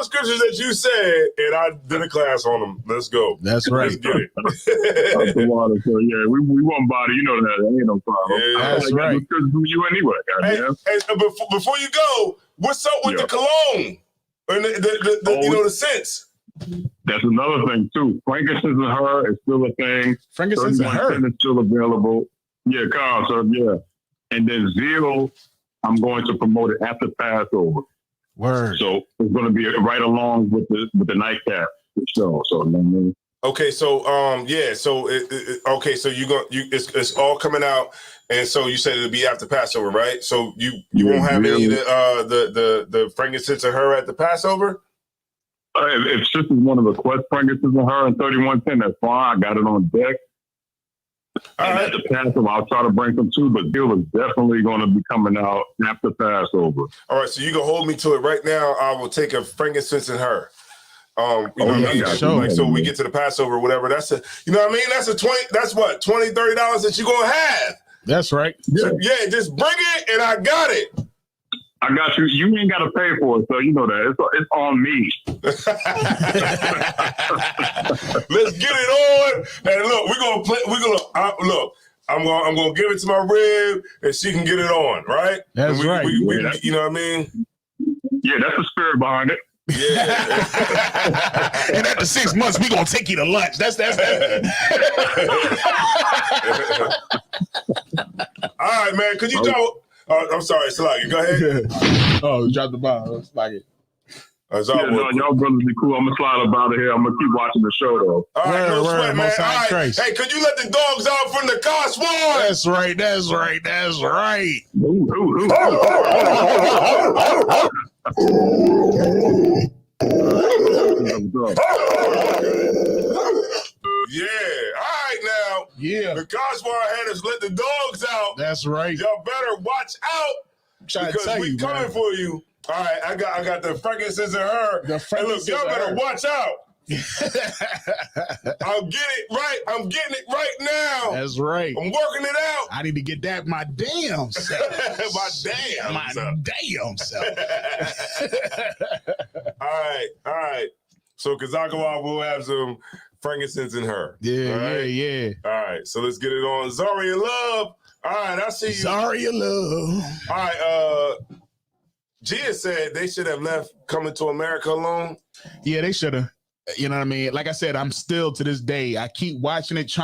scriptures that you said, and I did a class on them. Let's go. That's right. Let's get it. So yeah, we one body. You know that ain't no problem. Yeah, that's right. Because you anyway. Hey, before you go, what's up with the cologne and the scents? That's another thing too. Frankincense and her is still a thing. Frankincense and her is still available. Yeah, Carl. So yeah, and then Zeal, I'm going to promote it after Passover. Word. So it's going to be right along with the nightcap show. So okay, so so it's all coming out, and so you said it'll be after Passover, right? So you won't have any of the frankincense and her at the Passover. If sisters want to request frankincense and her and 3110, that's fine. I got it on deck. And at the Passover, I'll try to bring some too, but Bill is definitely going to be coming out after Passover. All right, so you can hold me to it right now. I will take a frankincense and her. You know what I mean? Like, so we get to the Passover, whatever. That's a, you know what I mean? That's a 20. That's what $20, $30 that you gonna have. That's right. So, yeah, just bring it, and I got it. I got you. You ain't got to pay for it, so you know that it's on me. Let's get it on. And look, we're gonna play. Look. I'm gonna give it to my rib, and she can get it on. Right? That's right. You know what I mean? Yeah, that's the spirit behind it. Yeah. And after 6 months, we gonna take you to lunch. That's. All right, man. Could you tell? I'm sorry, Sluggy. Go ahead. Oh, drop the bomb. Sluggy. Y'all brothers be cool. I'm gonna slide up out of here. I'm gonna keep watching the show though. All right, no sweat, man. All right. Christ. Hey, could you let the dogs out from the car swarm? That's right. That's right. That's right. Yeah. All right, now. Yeah. The car swarm had us let the dogs out. That's right. Y'all better watch out because we coming for you. All right, I got the frankincense and her. And look, y'all better watch out. I'll get it right. I'm getting it right now. That's right. I'm working it out. I need to get that my damn self. my damn self. All right. So Kazakawa will have some frankincense in her. Yeah. All right, so let's get it on. Zaria Love. All right, I see you. Zaria Love. All right, Gia said they should have left Coming to America alone. Yeah, they should have. You know what I mean? Like I said, I'm still to this day, I keep watching it,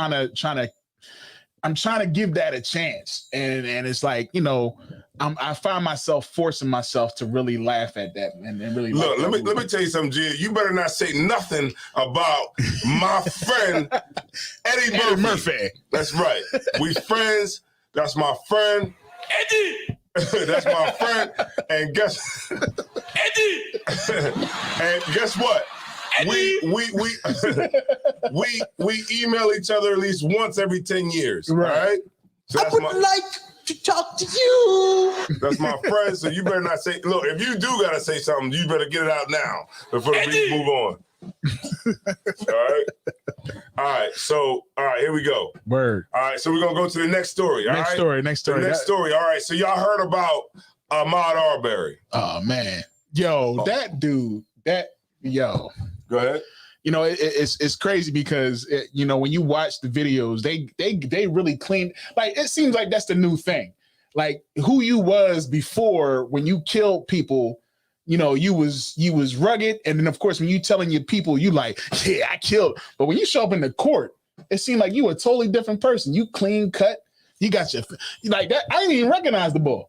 I'm trying to give that a chance. And it's like, you know, I find myself forcing myself to really laugh at that and really look. Let me tell you something, Gia. You better not say nothing about my friend Eddie Murphy. That's right. We friends. That's my friend Eddie. That's my friend. And guess Eddie. And guess what? We email each other at least once every 10 years. Right? So I would like to talk to you. That's my friend. So you better not say. Look, if you do gotta say something, you better get it out now before we move on. All right. So here we go. Word. All right. So we're gonna go to the next story. Next story. All right. So y'all heard about Ahmaud Arbery? Oh man, that dude. Go ahead. You know, it's crazy because you know, when you watch the videos, they really clean. Like, it seems like that's the new thing. Like, who you was before when you killed people, you know, you was rugged, and then of course when you telling your people, you like, yeah, I killed. But when you show up in the court, it seemed like you a totally different person. You clean cut. You got your like that. I didn't even recognize the boy.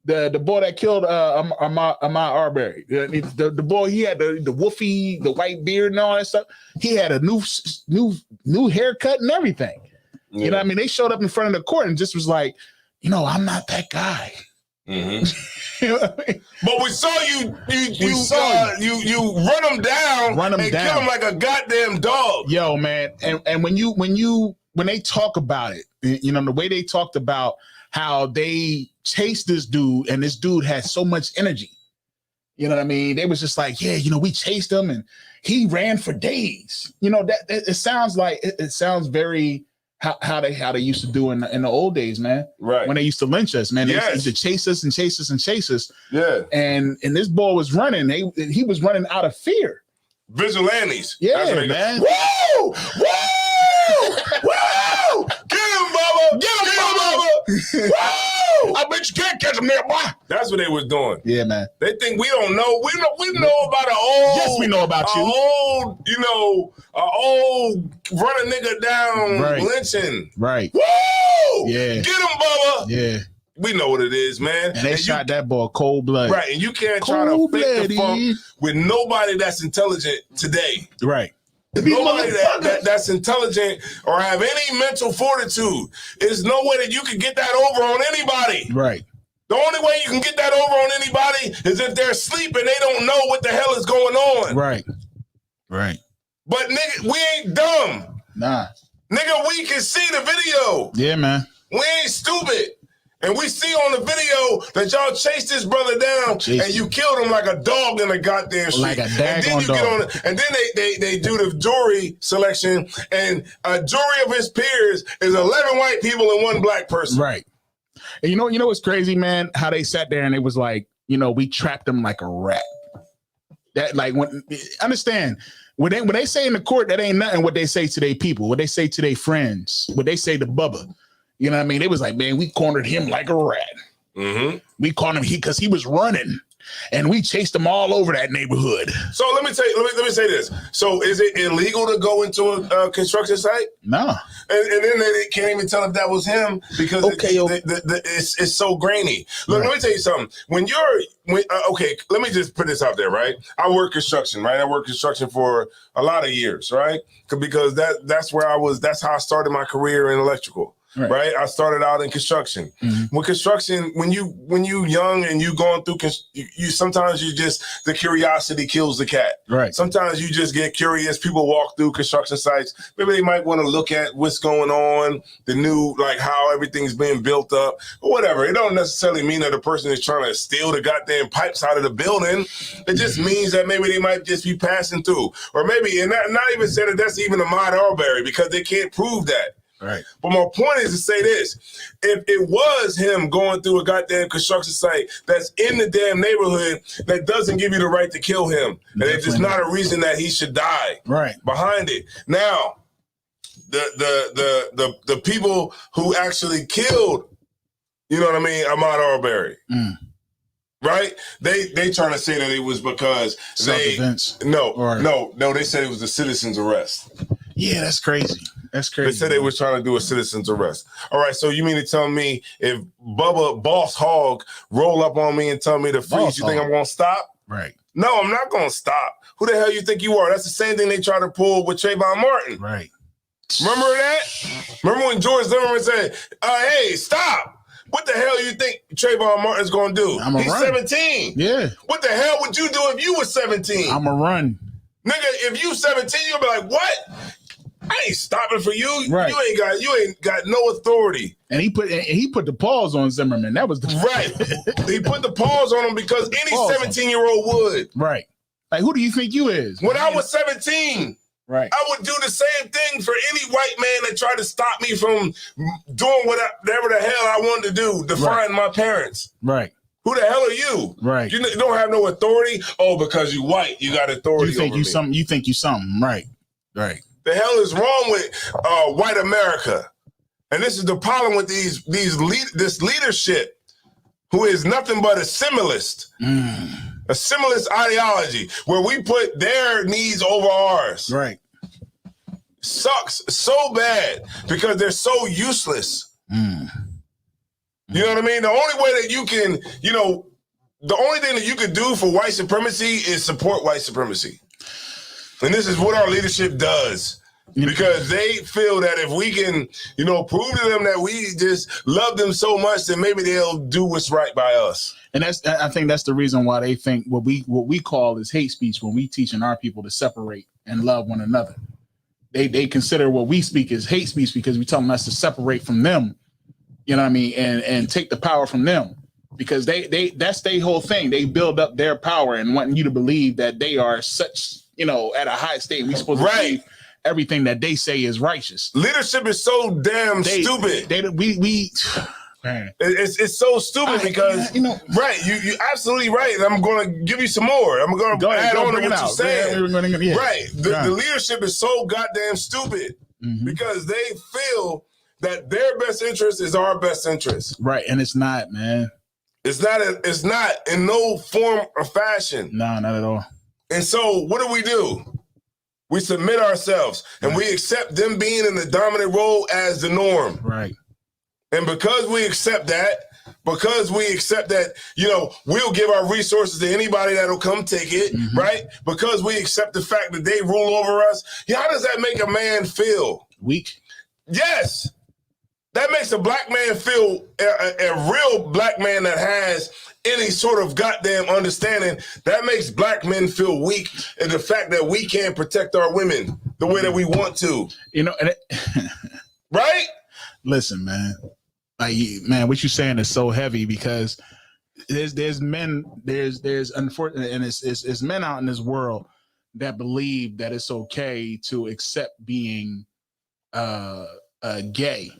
The boy that killed Ahmaud Arbery, the boy, he had the woofy, the white beard and all that stuff. He had a new haircut and everything. Yeah. You know what I mean? They showed up in front of the court and just was like, you know, I'm not that guy. Mm-hmm. You know what I mean? But we saw you run him down and kill him like a goddamn dog. Yo, man, and when they talk about it, you know, the way they talked about how they chased this dude, and this dude had so much energy. You know what I mean? They was just like, yeah, you know, we chased him and he ran for days. You know, that it sounds like it sounds very how they used to do in the old days, man. Right. When they used to lynch us, man. They used to chase us and chase us and chase us. Yeah. And this boy was running. He was running out of fear. Vigilantes. Yeah, man. Woo! Woo! Woo! Get him, Bubba! Get him, Bubba! Woo! I bet you can't catch him there, boy. That's what they was doing. Yeah, man. They think we don't know. We know about an old. Yes, we know about you. Old run a nigga down lynching. Right. Woo! Yeah. Get him, Bubba. Yeah. We know what it is, man. And they shot that boy cold blood. Right, and you can't try to fake the funk with nobody that's intelligent today. Right. Nobody that's intelligent or have any mental fortitude. There's no way that you can get that over on anybody. Right. The only way you can get that over on anybody is if they're asleep and they don't know what the hell is going on. Right. Right. But nigga, we ain't dumb. Nah. Nigga, we can see the video. Yeah, man. We ain't stupid. And we see on the video that y'all chased this brother down and you killed him like a dog in a goddamn street. Like a and then daggone dog. And then they do the jury selection, and a jury of his peers is 11 white people and 1 black person. Right. And you know what's crazy, man? How they sat there and it was like, we trapped him like a rat. That like understand when they say in the court that ain't nothing what they say to their people, what they say to their friends, what they say to Bubba. You know what I mean? It was like, man, we cornered him like a rat. Mm-hmm. We caught him because he was running, and we chased him all over that neighborhood. So let me say this. So is it illegal to go into a construction site? No. And then they can't even tell if that was him because it's so grainy. Look, Let me tell you something. Okay, let me just put this out there, right? I work construction, right? I worked construction for a lot of years, right? Because that's where I was. That's how I started my career in electrical. Right. I started out in construction. Mm-hmm. With construction, when you young and you going through, you sometimes the curiosity kills the cat. Right. Sometimes you just get curious. People walk through construction sites. Maybe they might want to look at what's going on, the new, like how everything's being built up or whatever. It don't necessarily mean that the person is trying to steal the goddamn pipes out of the building. It just means that maybe they might just be passing through, or maybe, and not even saying that that's even Ahmaud Arbery because they can't prove that. Right. But my point is to say this. If it was him going through a goddamn construction site that's in the damn neighborhood, that doesn't give you the right to kill him. And it's just not a reason that he should die. Right. Behind it. Now, the people who actually killed, you know what I mean, Ahmaud Arbery. Right? They trying to say that it was because self-defense. No, they said it was a citizen's arrest. Yeah, that's crazy. That's crazy. They said they was trying to do a citizen's arrest. All right, so you mean to tell me if Bubba Boss Hog roll up on me and tell me to freeze, you think I'm going to stop? Right. No, I'm not going to stop. Who the hell you think you are? That's the same thing they tried to pull with Trayvon Martin. Right. Remember that? Remember when George Zimmerman said, hey, stop. What the hell you think Trayvon Martin's going to do? He's 17. Yeah. What the hell would you do if you were 17? I'm going to run. Nigga, if you 17, you'll be like, what? I ain't stopping for you. Right. You ain't got no authority. And he put the pause on Zimmerman. That was the right. He put the pause on him because any 17-year-old would. Right. Like, who do you think you is? When I was 17, right, I would do the same thing for any white man that tried to stop me from doing whatever the hell I wanted to do, defying my parents. Right. Who the hell are you? Right. You don't have no authority. Oh, because you white, you got authority. You think you something. You think you something. Right. Right. The hell is wrong with white America? And this is the problem with this leadership, who is nothing but a symbolist, a symbolist ideology, where we put their needs over ours. Right. Sucks so bad because they're so useless. You know what I mean? The only way that you can, the only thing that you could do for white supremacy is support white supremacy. And this is what our leadership does. Because they feel that if we can, prove to them that we just love them so much, then maybe they'll do what's right by us. And I think that's the reason why they think what we call is hate speech when we teaching our people to separate and love one another. They consider what we speak as hate speech because we tell them us to separate from them, you know what I mean, and take the power from them. Because that's their whole thing. They build up their power and wanting you to believe that they are such, at a high state. We supposed to believe everything that they say is righteous. Leadership is so damn stupid. It's so stupid because right, you absolutely right. And I'm going to give you some more. I'm going to add on to what you're saying. Right, the leadership is so goddamn stupid because they feel that their best interest is our best interest. Right, and it's not, man. It's not in no form or fashion. No, not at all. And so what do? We submit ourselves and we accept them being in the dominant role as the norm. Right. And because we accept that, we'll give our resources to anybody that'll come take it, right? Because we accept the fact that they rule over us. How does that make a man feel? Weak. Yes. That makes a black man feel a real black man that has any sort of goddamn understanding. That makes black men feel weak, and the fact that we can't protect our women the way that we want to. You know, and right? Listen, man. Like, man, what you're saying is so heavy because there's men, there's unfortunately, and it's men out in this world that believe that it's okay to accept being gay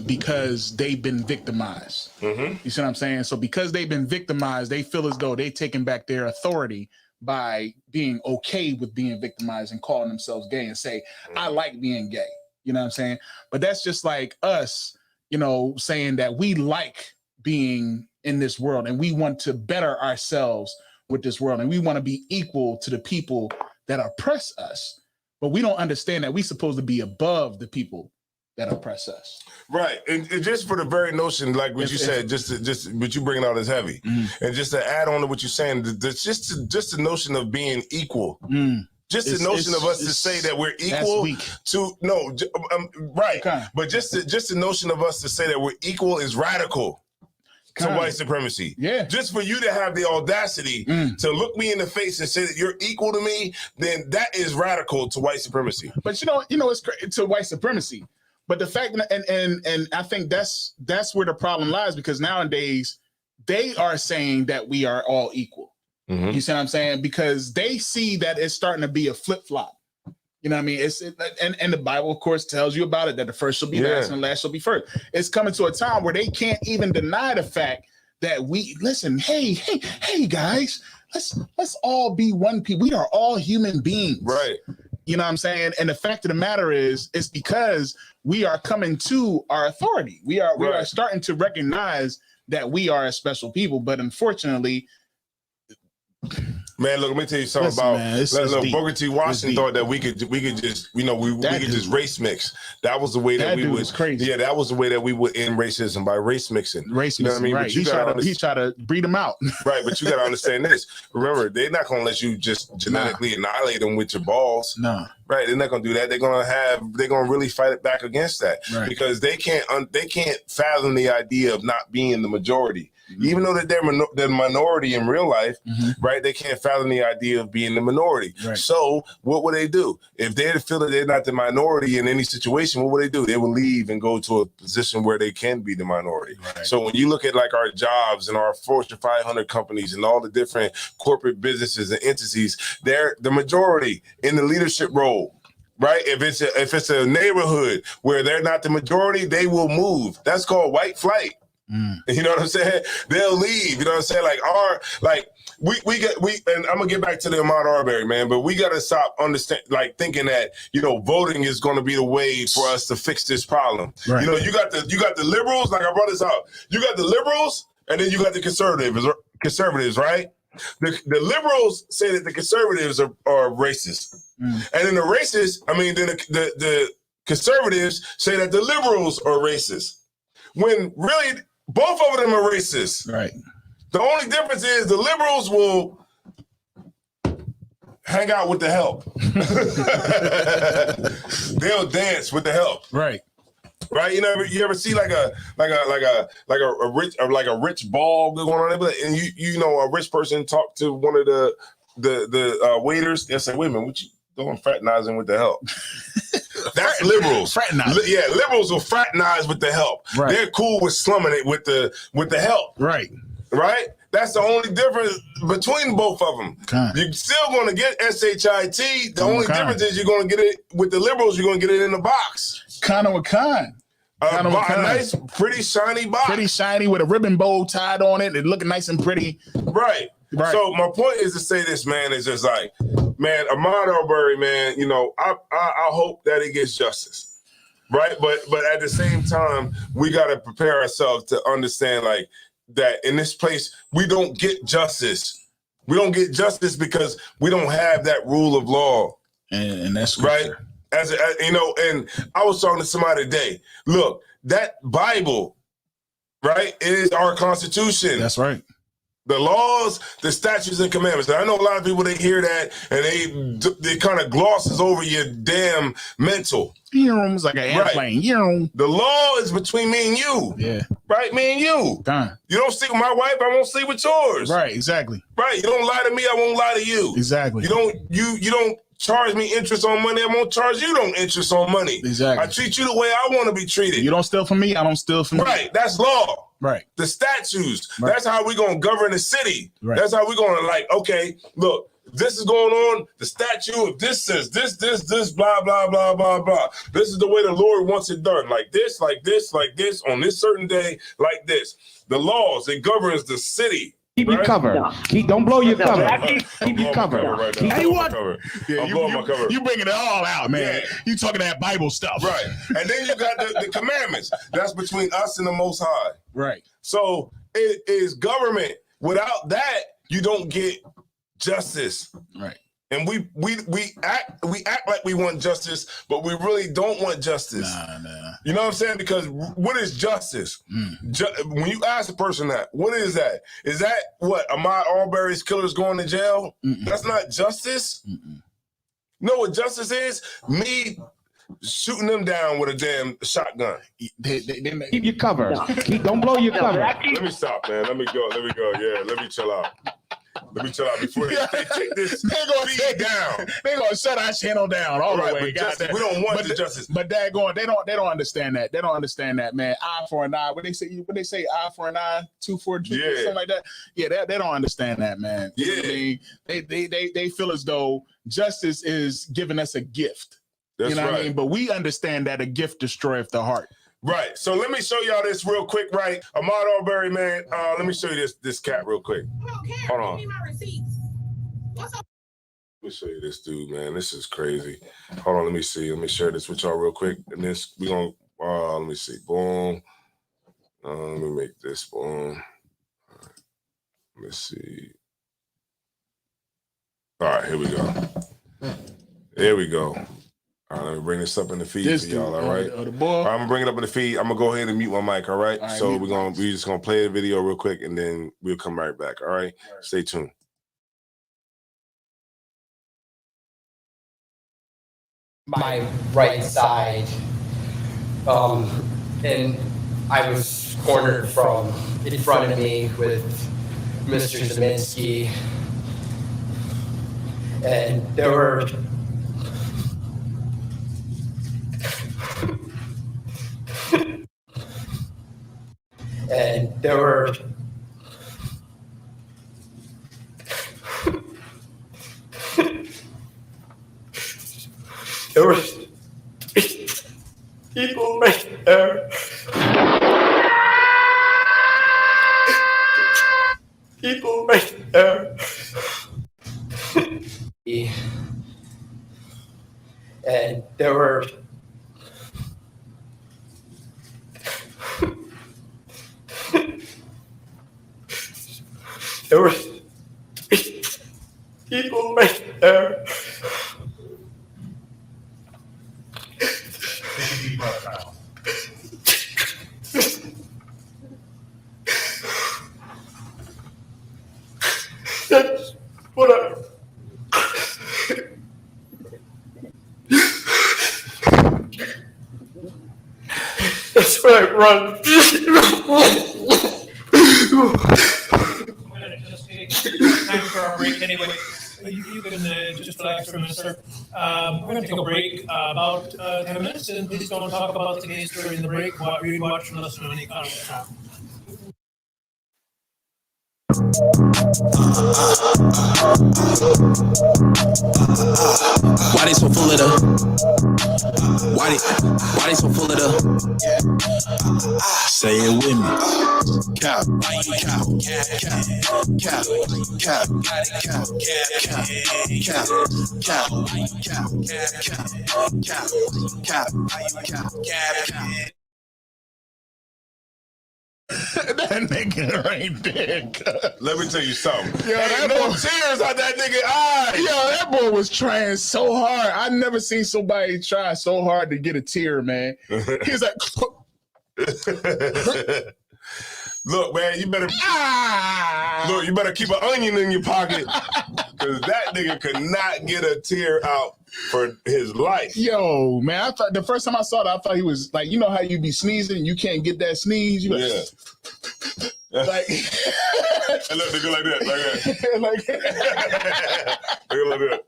because they've been victimized. You see what I'm saying? So because they've been victimized, they feel as though they've taken back their authority by being okay with being victimized and calling themselves gay and say, I like being gay. You know what I'm saying? But that's just like us, you know, saying that we like being in this world and we want to better ourselves with this world and we want to be equal to the people that oppress us. But we don't understand that we're supposed to be above the people that oppress us. Right. And just for the very notion, like what you said, just what you bringing out is heavy. And just to add on to what you're saying, just the notion of being equal. Just the notion of us to say that we're equal to right. Okay. But just the notion of us to say that we're equal is radical to white supremacy. Yeah. Just for you to have the audacity to look me in the face and say that you're equal to me, then that is radical to white supremacy. But you know, it's to white supremacy. But the fact, and I think that's where the problem lies, because nowadays they are saying that we are all equal. You see what I'm saying? Because they see that it's starting to be a flip-flop. You know what I mean? And the Bible, of course, tells you about it, that the first shall be last and the last shall be first. It's coming to a time where they can't even deny the fact that hey guys, let's all be one people. We are all human beings. Right. You know what I'm saying? And the fact of the matter is, it's because we are coming to our authority. We are starting to recognize that we are a special people, but unfortunately, man, look, let me tell you something Booker T. Washington thought that we could just, we could just race mix. That was the way that we would. Crazy. Yeah, that was the way that we would end racism, by race mixing. You know what I mean? Right. But he tried to breed them out. Right, but you got to understand this. Remember, they're not going to let you just genetically annihilate them with your balls. No. Right, they're not going to do that. They're going to really fight it back against that, because they can't fathom the idea of not being the majority. Even though that they're minority in real life, right? They can't fathom the idea of being the minority. Right. So what would they do? If they feel that they're not the minority in any situation, what would they do? They would leave and go to a position where they can be the minority. Right. So when you look at like our jobs and our Fortune 500 companies and all the different corporate businesses and entities, they're the majority in the leadership role. Right? If it's a neighborhood where they're not the majority, they will move. That's called white flight. You know what I'm saying? They'll leave. You know what I'm saying? And I'm gonna get back to the Ahmaud Arbery, man, but we gotta stop thinking that, voting is gonna be the way for us to fix this problem. Right. You got the liberals, like I brought this out. You got the liberals, and then you got the conservatives, right? The liberals say that the conservatives are racist. And then the conservatives say that the liberals are racist. When really both of them are racist. Right. The only difference is the liberals will hang out with the help. They'll dance with the help. Right. Right. You ever see like a rich ball going on there, and a rich person talk to one of the waiters, they'll say, "Wait a minute, what you doing fraternizing with the help?" That's liberals. Yeah, liberals will fraternize with the help. Right. They're cool with slumming it with the help. Right. Right? That's the only difference between both of them. You're still going to get SHIT. The only difference is you're going to get it with the liberals, you're going to get it in the box. Kind of a kind. A nice, pretty shiny box. Pretty shiny with a ribbon bow tied on it. It looking nice and pretty. Right. So my point is to say this, man, is just like, man, Ahmaud Arbery, man, I hope that he gets justice. Right. But at the same time, we got to prepare ourselves to understand that in this place, we don't get justice. We don't get justice because we don't have that rule of law. And that's right. And I was talking to somebody today. Look, that Bible, right, is our Constitution. That's right. The laws, the statutes, and commandments. Now, I know a lot of people, they hear that and they kind of glosses over your damn mental. It's like an airplane. Right. The law is between me and you. Yeah. Right, me and you. Done. You don't sleep with my wife, I won't sleep with yours. Right, exactly. Right. You don't lie to me, I won't lie to you. Exactly. You don't charge me interest on money, I won't charge you interest on money. Exactly. I treat you the way I want to be treated. You don't steal from me, I don't steal from you. Right. That's law. Right. The statutes. Right. That's how we're going to govern the city. Right. That's how we're going to okay, look, this is going on. The statute of this says this, blah, blah, blah, blah, blah. This is the way the Lord wants it done. Like this, on this certain day, like this. The laws, it governs the city. Keep your cover. Don't blow your cover. Keep your cover. Hey, what? Yeah, I'm blowing my cover. You bringing it all out, man. Yeah. You talking that Bible stuff. Right. And then you got the commandments. That's between us and the Most High. Right. So it is government. Without that, you don't get justice. Right. And we act like we want justice, but we really don't want justice. Nah. You know what I'm saying? Because what is justice? When you ask a person that, what is that? Is that what Ahmaud Arbery's killers going to jail? That's not justice. No, what justice is? Me shooting them down with a damn shotgun. Keep your cover. Don't blow your cover. Let me stop, man. Let me go. Yeah, let me chill out. Before they take this feed down. They're gonna shut our channel down all the way. We don't want the justice. But they don't understand that. They don't understand that, man. Eye for an eye. What they say eye for an eye, tooth for a tooth, something like that. Yeah, they don't understand that, man. Yeah. You know what I mean? They feel as though justice is giving us a gift. That's what I right. mean? But we understand that a gift destroyeth the heart. Right. So let me show y'all this real quick, right? Ahmaud Arbery, man. Let me show you this cat real quick. Hold on. Let me show you this dude, man. This is crazy. Hold on, let me see. Let me share this with y'all real quick. And this we gonna let me see. Boom. Let me make this boom. All right. Let me see. All right, here we go. There we go. All right, let me bring this up in the feed for y'all, all right? The boy. I'm gonna bring it up in the feed. I'm gonna go ahead and mute my mic, all right? All right, So we're just gonna play the video real quick and then we'll come right back, all right? Stay tuned. My right side, and I was cornered from in front of me with Mr. Zeminski, and there were there were people right there. People right there. And there were people right there. That's what that's what I run. I'm going to just take time for our break anyway. You can just relax for a minute, sir. We're going to take a break about 10 minutes, and please don't talk about the case during the break. Read, watch, and listen to any comments. Why they so full of the? Why they so full of the? Say it with me. Cap, cap, cap, cap, cap. That nigga right there. Let me tell you something. Yo, that no boy, tears out that nigga eyes. Yo, that boy was trying so hard. I never seen somebody try so hard to get a tear, man. He's like, Look, man, you better look. You better keep an onion in your pocket because that nigga could not get a tear out for his life. Yo, man, I thought the first time I saw that, I thought he was like, you know how you be sneezing and you can't get that sneeze. You like, like, and look, they go like that, like that. They go like that.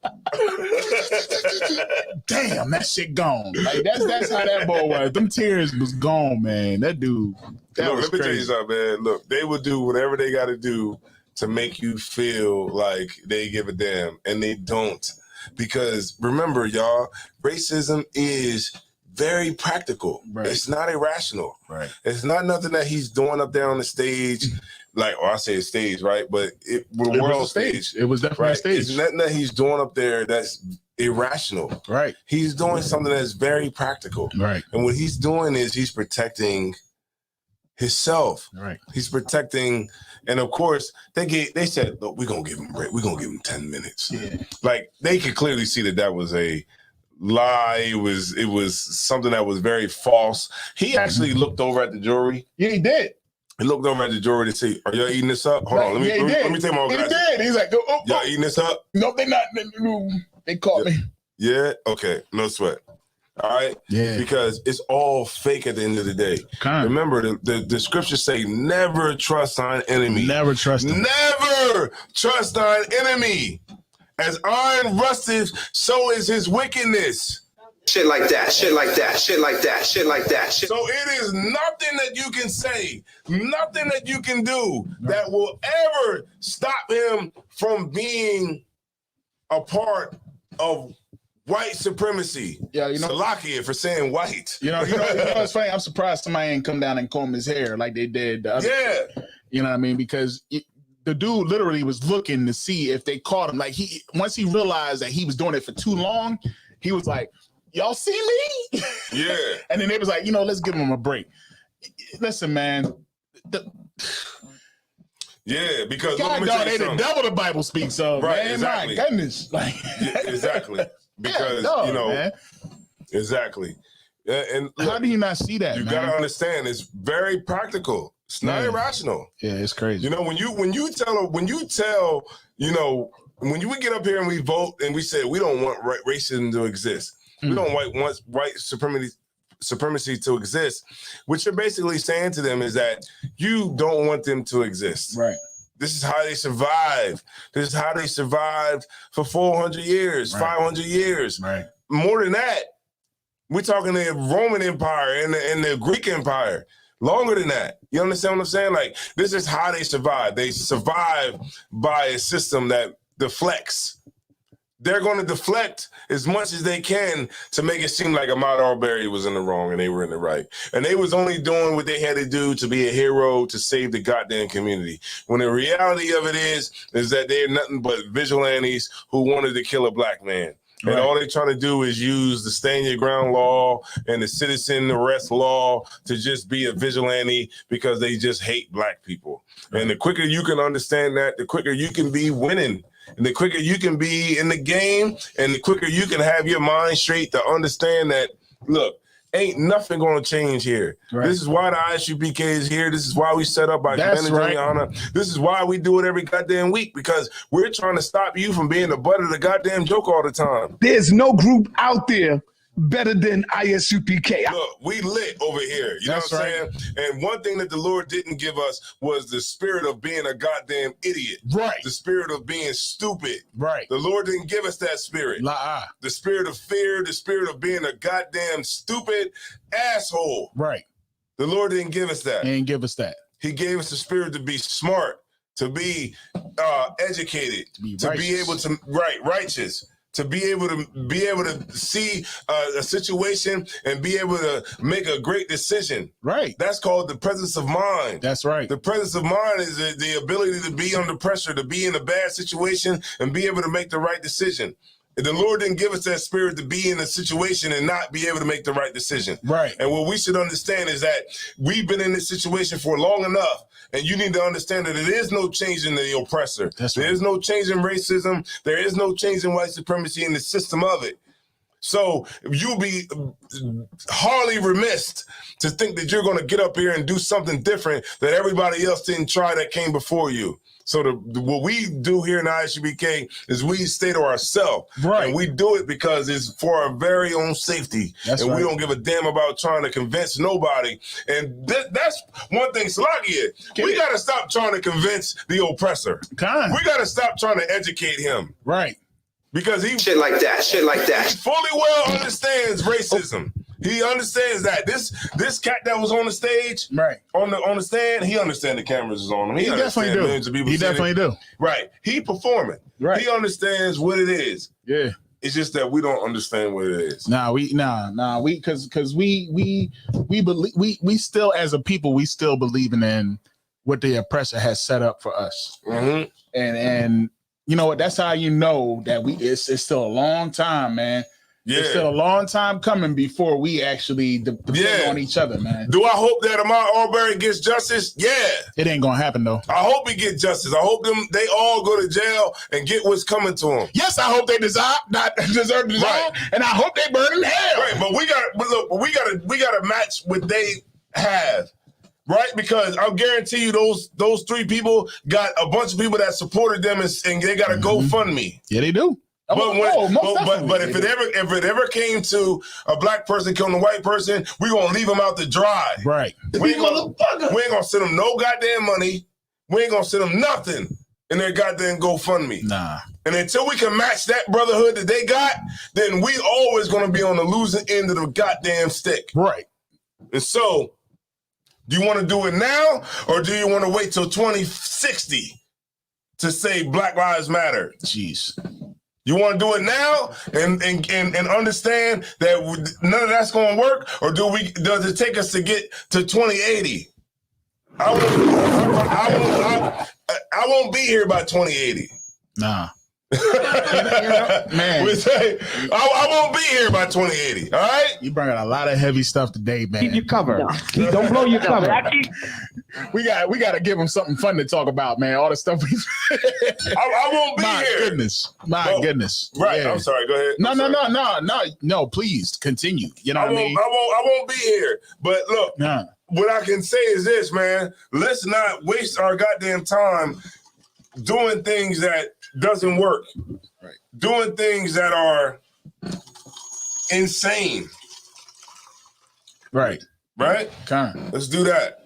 Damn, that shit gone. Like that's how that boy was. Them tears was gone, man. That dude. That was let me tell you crazy. something, man. Look, they will do whatever they got to do to make you feel like they give a damn, and they don't. Because remember, y'all, racism is very practical. Right. It's not irrational. Right. It's not nothing that he's doing up there on the stage, like, or I say stage, right? But it was a stage. It was definitely right? a stage. It's nothing that he's doing up there that's irrational. Right. He's doing something that's very practical. Right. And what he's doing is he's protecting himself. Right. He's protecting, and of course they said, look, we're gonna give him a break. We're gonna give him 10 minutes. Yeah. Like they could clearly see that was a lie. It was something that was very false. He actually looked over at the jury. Yeah, he did. He looked over at the jury to see, are y'all eating this up? Hold on, let me take my He guys. did. He's like, oh, Y'all eating this up? No, they're not. They caught me. Yeah, okay, no sweat. All right? Yeah. Because it's all fake at the end of the day. Remember, the scriptures say, never trust thine enemy. Never trust him. Never trust thine enemy. As iron rusteth, so is his wickedness. Shit like that, shit like that, shit like that, shit like that. Shit. So it is nothing that you can say, nothing that you can do that will ever stop him from being a part of white supremacy. Yeah, you know, Salakia for saying white. You know, it's funny. I'm surprised somebody ain't come down and comb his hair like they did the other. Yeah. You know what I mean? Because the dude literally was looking to see if they caught him. Like once he realized that he was doing it for too long, he was like, y'all see me? Yeah. And then they was like, let's give him a break. Listen, man. Yeah, because God, dog, they the devil the Bible speaks of. Right, man. exactly. My goodness. Like, yeah, exactly. Because, man. Exactly. And look, how do you not see that, you man? gotta understand, it's very practical. It's not irrational. Yeah, it's crazy. You know, when you tell, when we get up here and we vote and we say we don't want racism to exist, we don't want white supremacy to exist, what you're basically saying to them is that you don't want them to exist. Right. This is how they survived. This is how they survived for 400 years, 500 years. Right. More than that, we're talking the Roman Empire and the Greek Empire. Longer than that. You understand what I'm saying? Like, this is how they survive. They survive by a system that deflects. They're going to deflect as much as they can to make it seem like Ahmaud Arbery was in the wrong and they were in the right. And they was only doing what they had to do to be a hero to save the goddamn community. When the reality of it is that they're nothing but vigilantes who wanted to kill a black man. And all they're trying to do is use the stand your ground law and the citizen arrest law to just be a vigilante because they just hate black people. And the quicker you can understand that, the quicker you can be winning. And the quicker you can be in the game and the quicker you can have your mind straight to understand that, look, ain't nothing going to change here. Right. This is why the ISUPK is here. This is why we set up our humanitarian honor. This is why we do it every goddamn week, because we're trying to stop you from being the butt of the goddamn joke all the time. There's no group out there better than ISUPK. Look, we lit over here. You know what I'm saying? And one thing that the Lord didn't give us was the spirit of being a goddamn idiot. Right. The spirit of being stupid. Right. The Lord didn't give us that spirit. The spirit of fear, the spirit of being a goddamn stupid asshole. Right. The Lord didn't give us that. He didn't give us that. He gave us the spirit to be smart, to be educated, to be able to righteous. To be able to see a situation and be able to make a great decision. Right. That's called the presence of mind. That's right. The presence of mind is the ability to be under pressure, to be in a bad situation and be able to make the right decision. The Lord didn't give us that spirit to be in a situation and not be able to make the right decision. Right. And what we should understand is that we've been in this situation for long enough. And you need to understand that there is no change in the oppressor. There is no change in racism. There is no change in white supremacy in the system of it. So you'll be hardly remiss to think that you're going to get up here and do something different that everybody else didn't try that came before you. So what we do here in ISUBK is we stay to ourselves. Right. And we do it because it's for our very own safety. That's and right. we don't give a damn about trying to convince nobody. And that's one thing, Salakia, we got to stop trying to convince the oppressor. We got to stop trying to educate him. Right. Because he Shit like that. Shit like that. He fully well understands racism. He understands that this cat that was on the stage, right, on the stand, he understands the cameras is on him. He definitely do. Millions of people He seeing definitely it. do. Right. He performing. Right. He understands what it is. Yeah. It's just that we don't understand what it is. Because we believe we still as a people we still believing in what the oppressor has set up for us. Mm-hmm. And you know what? That's how you know that it's still a long time, man. Yeah. It's still a long time coming before we actually depend on each other, man. Do I hope that Ahmaud Arbery gets justice? Yeah. It ain't gonna happen though. I hope he gets justice. I hope they all go to jail and get what's coming to them. Yes, I hope they deserve to die, Right. and I hope they burn in hell. Right, but we gotta match what they have. Right, because I'll guarantee you those three people got a bunch of people that supported them and they got a GoFundMe. Yeah, they do. But if it ever came to a black person killing a white person, we're gonna leave them out to dry. Right. We ain't gonna send them no goddamn money. We ain't gonna send them nothing in their goddamn GoFundMe. Nah. And until we can match that brotherhood that they got, then we always gonna be on the losing end of the goddamn stick. Right. And so, do you want to do it now, or do you want to wait till 2060 to say Black Lives Matter? Jeez. You want to do it now and understand that none of that's going to work, or does it take us to get to 2080? I won't be here by 2080. Nah. Man, I won't be here by 2080. All right, you bring out a lot of heavy stuff today, man. Keep your cover. Don't blow your cover. We got to give them something fun to talk about, man. All the stuff we. I won't be here. My goodness. Right. Yeah. I'm sorry. Go ahead. No. Please continue. You know what I mean? I won't be here. But look, what I can say is this, man. Let's not waste our goddamn time doing things that doesn't work. Right. Doing things that are insane. Right. Right? Let's do that.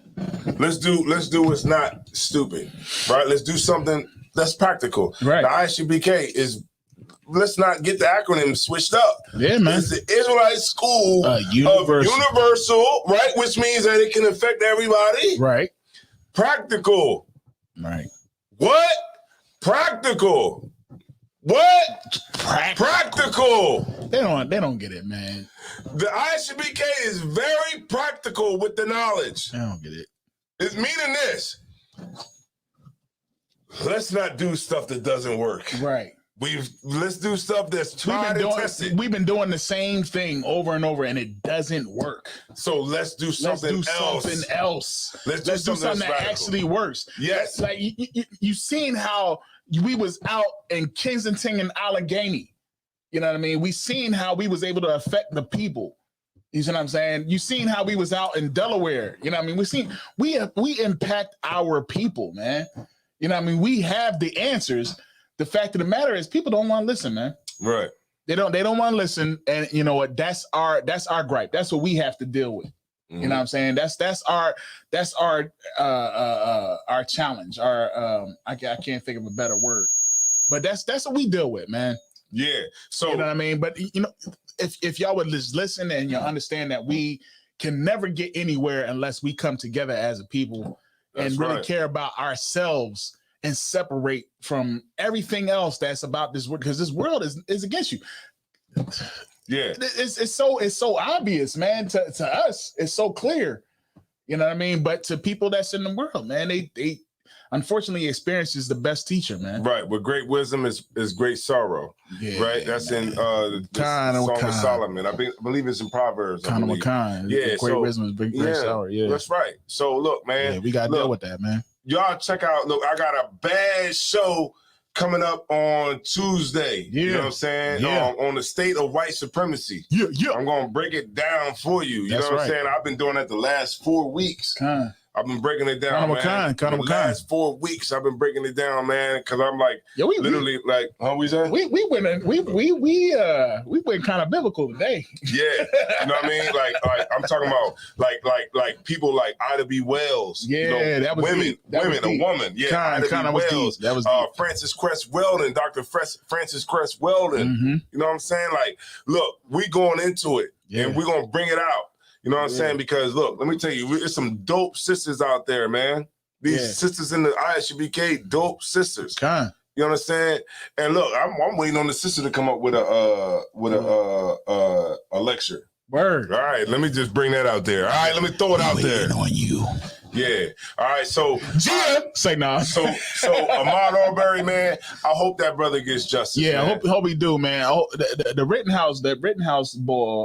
Let's do what's not stupid. Right? Let's do something that's practical. Right. The ISUBK is, let's not get the acronym switched up. Yeah, man. It's the Israelite School of Universal, right? Which means that it can affect everybody. Right. Practical. Right. What? Practical. What? Practical. They don't get it, man. The ISUBK is very practical with the knowledge. I don't get it. It's meaning this. Let's not do stuff that doesn't work. Right. Let's do stuff that's tried and tested. We've been doing the same thing over and over, and it doesn't work. So let's do something else. Let's do something that actually works. Yes. Like you seen how we was out in Kensington and Allegheny. You know what I mean? We seen how we was able to affect the people. You see what I'm saying? You seen how we was out in Delaware. You know what I mean? We impact our people, man. You know what I mean? We have the answers. The fact of the matter is people don't want to listen, man. Right. They don't want to listen. And you know what? That's our gripe. That's what we have to deal with. Mm-hmm. You know what I'm saying? That's our challenge. I can't think of a better word. But that's what we deal with, man. Yeah. So you know what I mean? But you know, if y'all would just listen and you understand that we can never get anywhere unless we come together as a people and really care about ourselves and separate from everything else that's about this world, because this world is against you. Yeah, it's so obvious, man. To us, it's so clear. You know what I mean? But to people that's in the world, man, they unfortunately experience is the best teacher, man. Right. With great wisdom is great sorrow. Yeah, right. That's in the Song of Solomon. I believe it's in Proverbs. Yeah. Great wisdom is great sorrow. Yeah, that's right. So look, man, we gotta deal with that, man. Y'all check out. Look, I got a bad show coming up on Tuesday. You know what I'm saying? Yeah. On the state of white supremacy. Yeah. I'm going to break it down for you. You know what I'm saying? I've been doing that the last 4 weeks. I've been breaking it down, man. The last 4 weeks, I've been breaking it down, man. Because I'm like, literally, like, how we say? We went kind of biblical today. Yeah, you know what I mean. Like I'm talking about like people like Ida B. Wells. Yeah, that was women, deep. a woman. Yeah, Ida B. Wells. That was deep. Francis Cress Weldon, Dr. Francis Cress Weldon. You know what I'm saying? Like, look, we going into it, and we're gonna bring it out. You know what I'm saying? Because look, let me tell you, there's some dope sisters out there, man. These sisters in the ISUBK, dope sisters. You know what I'm saying? And look, I'm waiting on the sister to come up with a lecture. Word. All right, let me just bring that out there. All right, let me throw it out there. On you. Yeah. All right. So say nah. So Ahmaud Arbery, man, I hope that brother gets justice. Yeah, man. I hope he do, man. The Rittenhouse boy,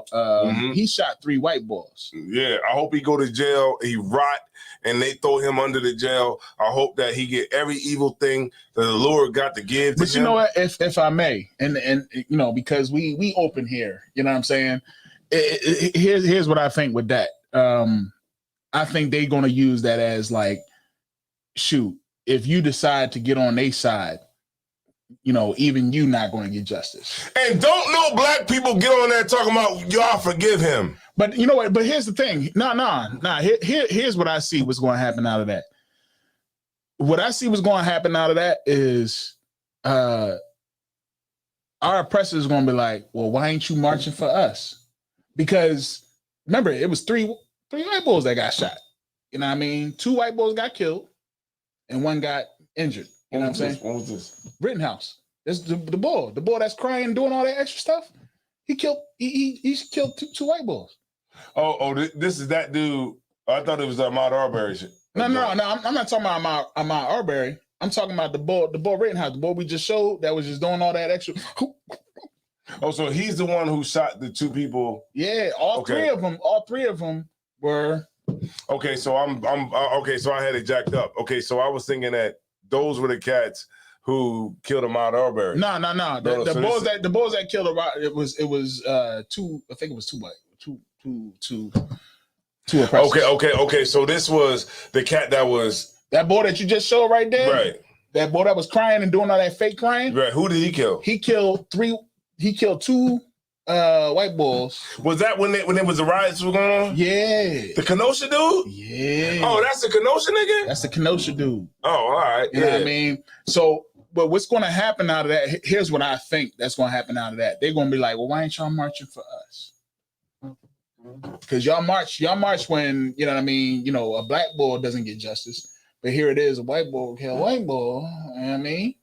he shot 3 white boys. Yeah, I hope he go to jail. He rot, and they throw him under the jail. I hope that he get every evil thing that the Lord got to give to But him. you know what? If I may, and you know, because we open here, you know what I'm saying? Here's what I think with that. I think they're going to use that as like, shoot, if you decide to get on their side, you know, even you not going to get justice. And don't no black people get on there talking about y'all forgive him. But you know what? But here's the thing. Here's what I see what's going to happen out of that. What I see what's going to happen out of that is our oppressors going to be like, well, why ain't you marching for us? Because remember, it was three white boys that got shot. You know what I mean? 2 white boys got killed and 1 got injured. You know what I'm saying? What was this? Rittenhouse. This the boy that's crying, doing all that extra stuff. He killed 2 white boys. Oh, this is that dude. I thought it was Ahmaud Arbery shit. No, I'm not talking about Ahmaud Arbery. I'm talking about the boy Rittenhouse, the boy we just showed that was just doing all that extra. Oh, so he's the one who shot the 2 people. Yeah, all 3 of them were. Okay, so I'm okay. So I had it jacked up. Okay, so I was thinking that those were the cats who killed Ahmaud Arbery. No. The boys that killed it was 2. I think it was 2 white, two oppressors. Okay. So this was the cat that boy that you just showed right there. Right. That boy that was crying and doing all that fake crying. Right. Who did he kill? He killed 2 white boys. Was that when it was the riots were going on? Yeah. The Kenosha dude? Yeah. Oh, that's the Kenosha nigga? That's the Kenosha dude. Oh, all right. You know what I mean? So, but what's going to happen out of that? Here's what I think that's going to happen out of that. They're going to be like, well, why ain't y'all marching for us? Because y'all march when, you know what I mean, you know, a black boy doesn't get justice. But here it is, a white boy kill a white boy. You know what I mean?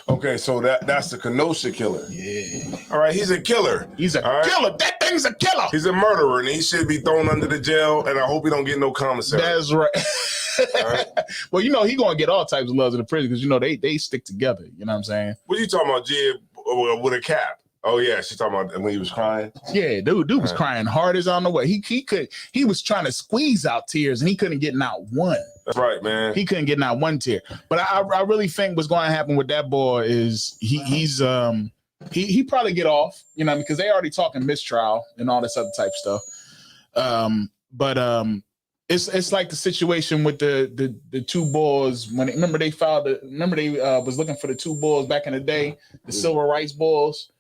Okay, so that's the Kenosha killer. Yeah. All right, he's a killer. He's a killer. That thing's a killer. He's a murderer, and he should be thrown under the jail, and I hope he don't get no commissary. That's right. All right. Well, you know, he going to get all types of loves in the prison because, you know, they stick together. You know what I'm saying? What you talking about, Jib, with a cap? Oh, yeah, she's talking about when he was crying? Yeah, dude was crying hard as I don't know what. He was trying to squeeze out tears, and he couldn't get out one. That's right, man. He couldn't get out one tear. But I really think what's going to happen with that boy is he probably get off, you know, because they already talking mistrial and all this other type stuff. But it's like the situation with the 2 boys when they was looking for the 2 boys back in the day, the civil rights boys,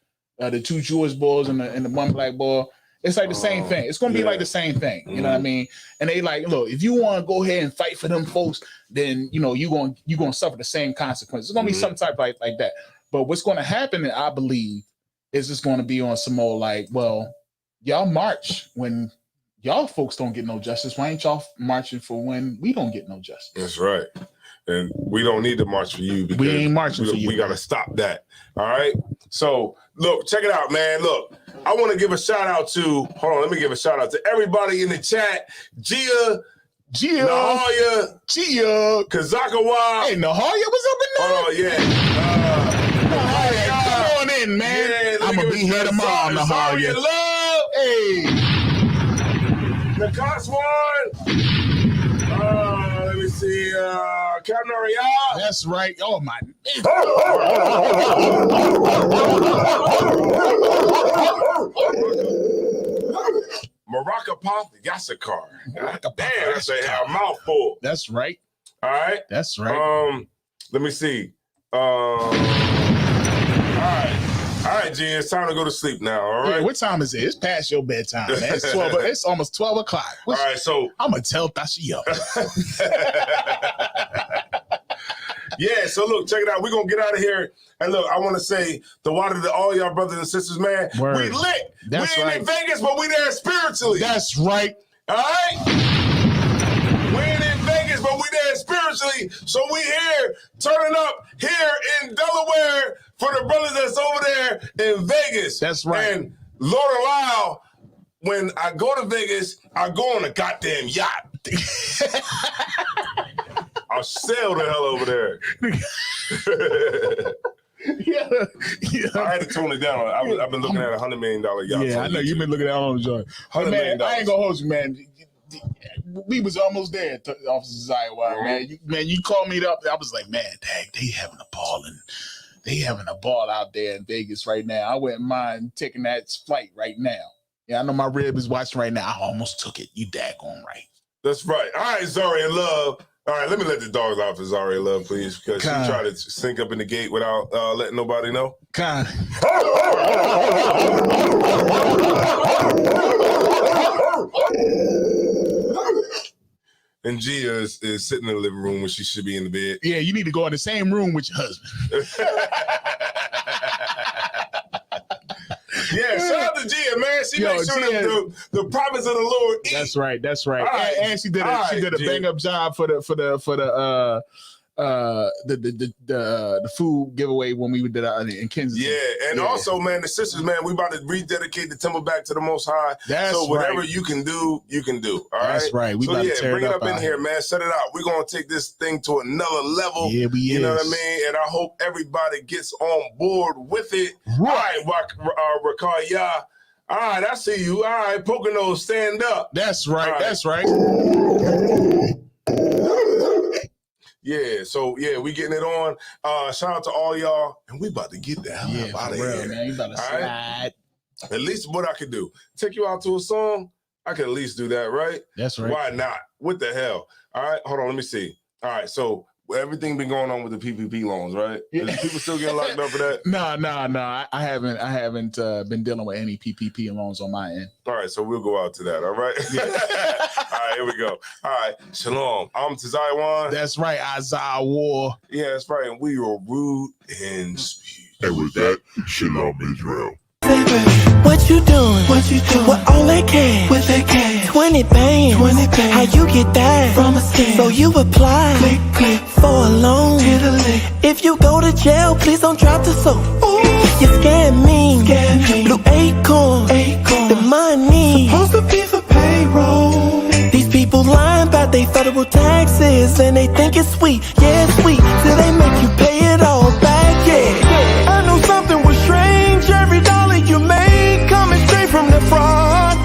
the 2 Jewish boys and the 1 black boy. It's like the same thing. It's gonna be like the same thing. You know what I mean? And they like, look, if you want to go ahead and fight for them folks, then you know you're gonna suffer the same consequences. It's gonna be some type like that. But what's gonna happen, I believe, is it's gonna be on some more like, well, y'all march when y'all folks don't get no justice. Why ain't y'all marching for when we don't get no justice? That's right. And we don't need to march for you because we ain't marching for you. We got to stop that. All right. So look, check it out, man. Look, I want to give a shout out to, let me give a shout out to everybody in the chat. Gia, Nahaya, Kazakawa. Hey, Nahaya was up in there. Oh, yeah. Nahaya, come on in, man. Yeah, I'm going to be here tomorrow, Nahaya. Love. Hey. Nakas one. Let me see. Captain Ariel. That's right. Oh, my. Maraca Pop Yassakar. Damn, that's a mouthful. That's right. All right. That's right. Let me see. All right, G, it's time to go to sleep now. All right. Yeah, what time is it? It's past your bedtime, man. It's 12. It's almost 12 o'clock. All right, so I'm gonna tell Tashi up. Yeah, so look, check it out. We're gonna get out of here. And look, I want to say the water to all y'all brothers and sisters, man. Word. We lit. That's we ain't right. in Vegas, but we there spiritually. That's right. All right. We ain't in Vegas, but we there spiritually. So we here, turning up here in Delaware for the brothers that's over there in Vegas. That's right. And Lord allow, when I go to Vegas, I go on a goddamn yacht. I'll sail the hell over there. Yeah. I had to tone it down. I've been looking at $100 million yachts. Yeah, I know you've been looking at all the joint. But man, I ain't gonna hold you, man. We was almost there, Officer Zaiwa, man. You called me up. I was like, man, dang, they having a ball out there in Vegas right now. I wouldn't mind taking that flight right now. Yeah, I know my rib is watching right now. I almost took it. You daggone right. That's right. All right, Zaria Love. All right, let me let the dogs out for Zaria Love, please, because she tried to sink up in the gate without letting nobody know. Con. And Gia is sitting in the living room when she should be in the bed. Yeah, you need to go in the same room with your husband. Yeah, shout out to Gia, man. She makes sure that the prophets of the Lord eat. That's right. That's right. Right. And she did a bang up job for the food giveaway when we did it in Kansas. Yeah, and also, man, the sisters, man, we about to rededicate the temple back to the Most High. So whatever you can do, you can do. All right. That's right. We so about to tear bring it it up in here, man. Set it out. We're gonna take this thing to another level. Yeah, you know what I mean? And I hope everybody gets on board with it. Right. All right, Rakaya. All right, I see you. All right, Pocono, stand up. That's right. Right. That's right. Yeah, so yeah, we getting it on. Shout out to all y'all, and we about to get the hell out of here. Man, you about to slide. At least what I could do, take you out to a song. I can at least do that, right? That's right. Why not? What the hell? All right, hold on, let me see. All right, so everything been going on with the PPP loans, right? Is people still getting locked up for that? No. I haven't been dealing with any PPP loans on my end. All right, so we'll go out to that. All right. All right, here we go. All right, shalom. I'm Tazaiwan. That's right, Isaiah War. Yeah, that's right. And we are rude and speed. And with that, shalom Israel. What you doing? With all that cash? With that cash. 20 bands. How you get that? From a scam. So you apply. Click. For a loan. If you go to jail, please don't drop the soap. You scam me. Blue acorn. The money. Supposed to be for payroll. These people lying about they federal taxes. And they think it's sweet. Yeah, it's sweet. Till they make you pay it all back. Yeah. I knew something was strange. Every dollar you make coming straight from the fraud.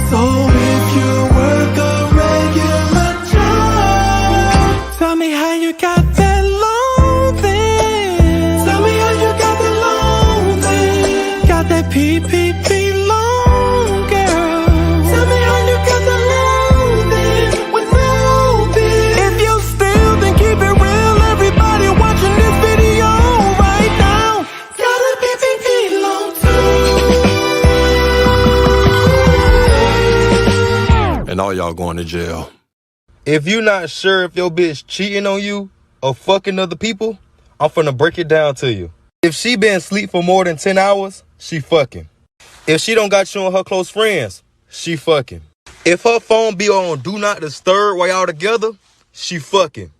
So if you work a regular job, tell me how you got that loan then. Tell me how you got the loan then. Got that PPP loan, girl. Tell me how you got the loan then. With no bill. If you still then keep it real, everybody watching this video right now got a PPP loan too. And all y'all going to jail. If you not sure if your bitch cheating on you or fucking other people, I'm finna break it down to you. If she been asleep for more than 10 hours, she fucking. If she don't got you and her close friends, she fucking. If her phone be on Do Not Disturb while y'all together, she fucking.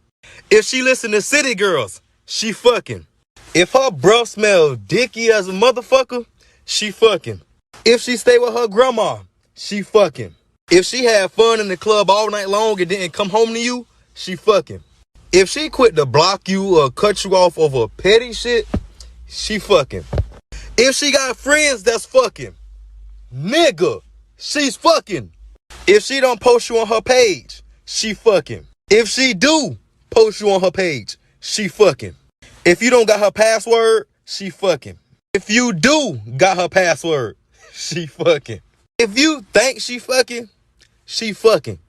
If she listen to City Girls, she fucking. If her breath smell dicky as a motherfucker, she fucking. If she stay with her grandma, she fucking. If she had fun in the club all night long and didn't come home to you, she fucking. If she quit to block you or cut you off over petty shit, she fucking. If she got friends that's fucking, nigga, she's fucking. If she don't post you on her page, she fucking. If she do post you on her page, she fucking. If you don't got her password, she fucking. If you do got her password, she fucking. If you think she fucking, she fucking.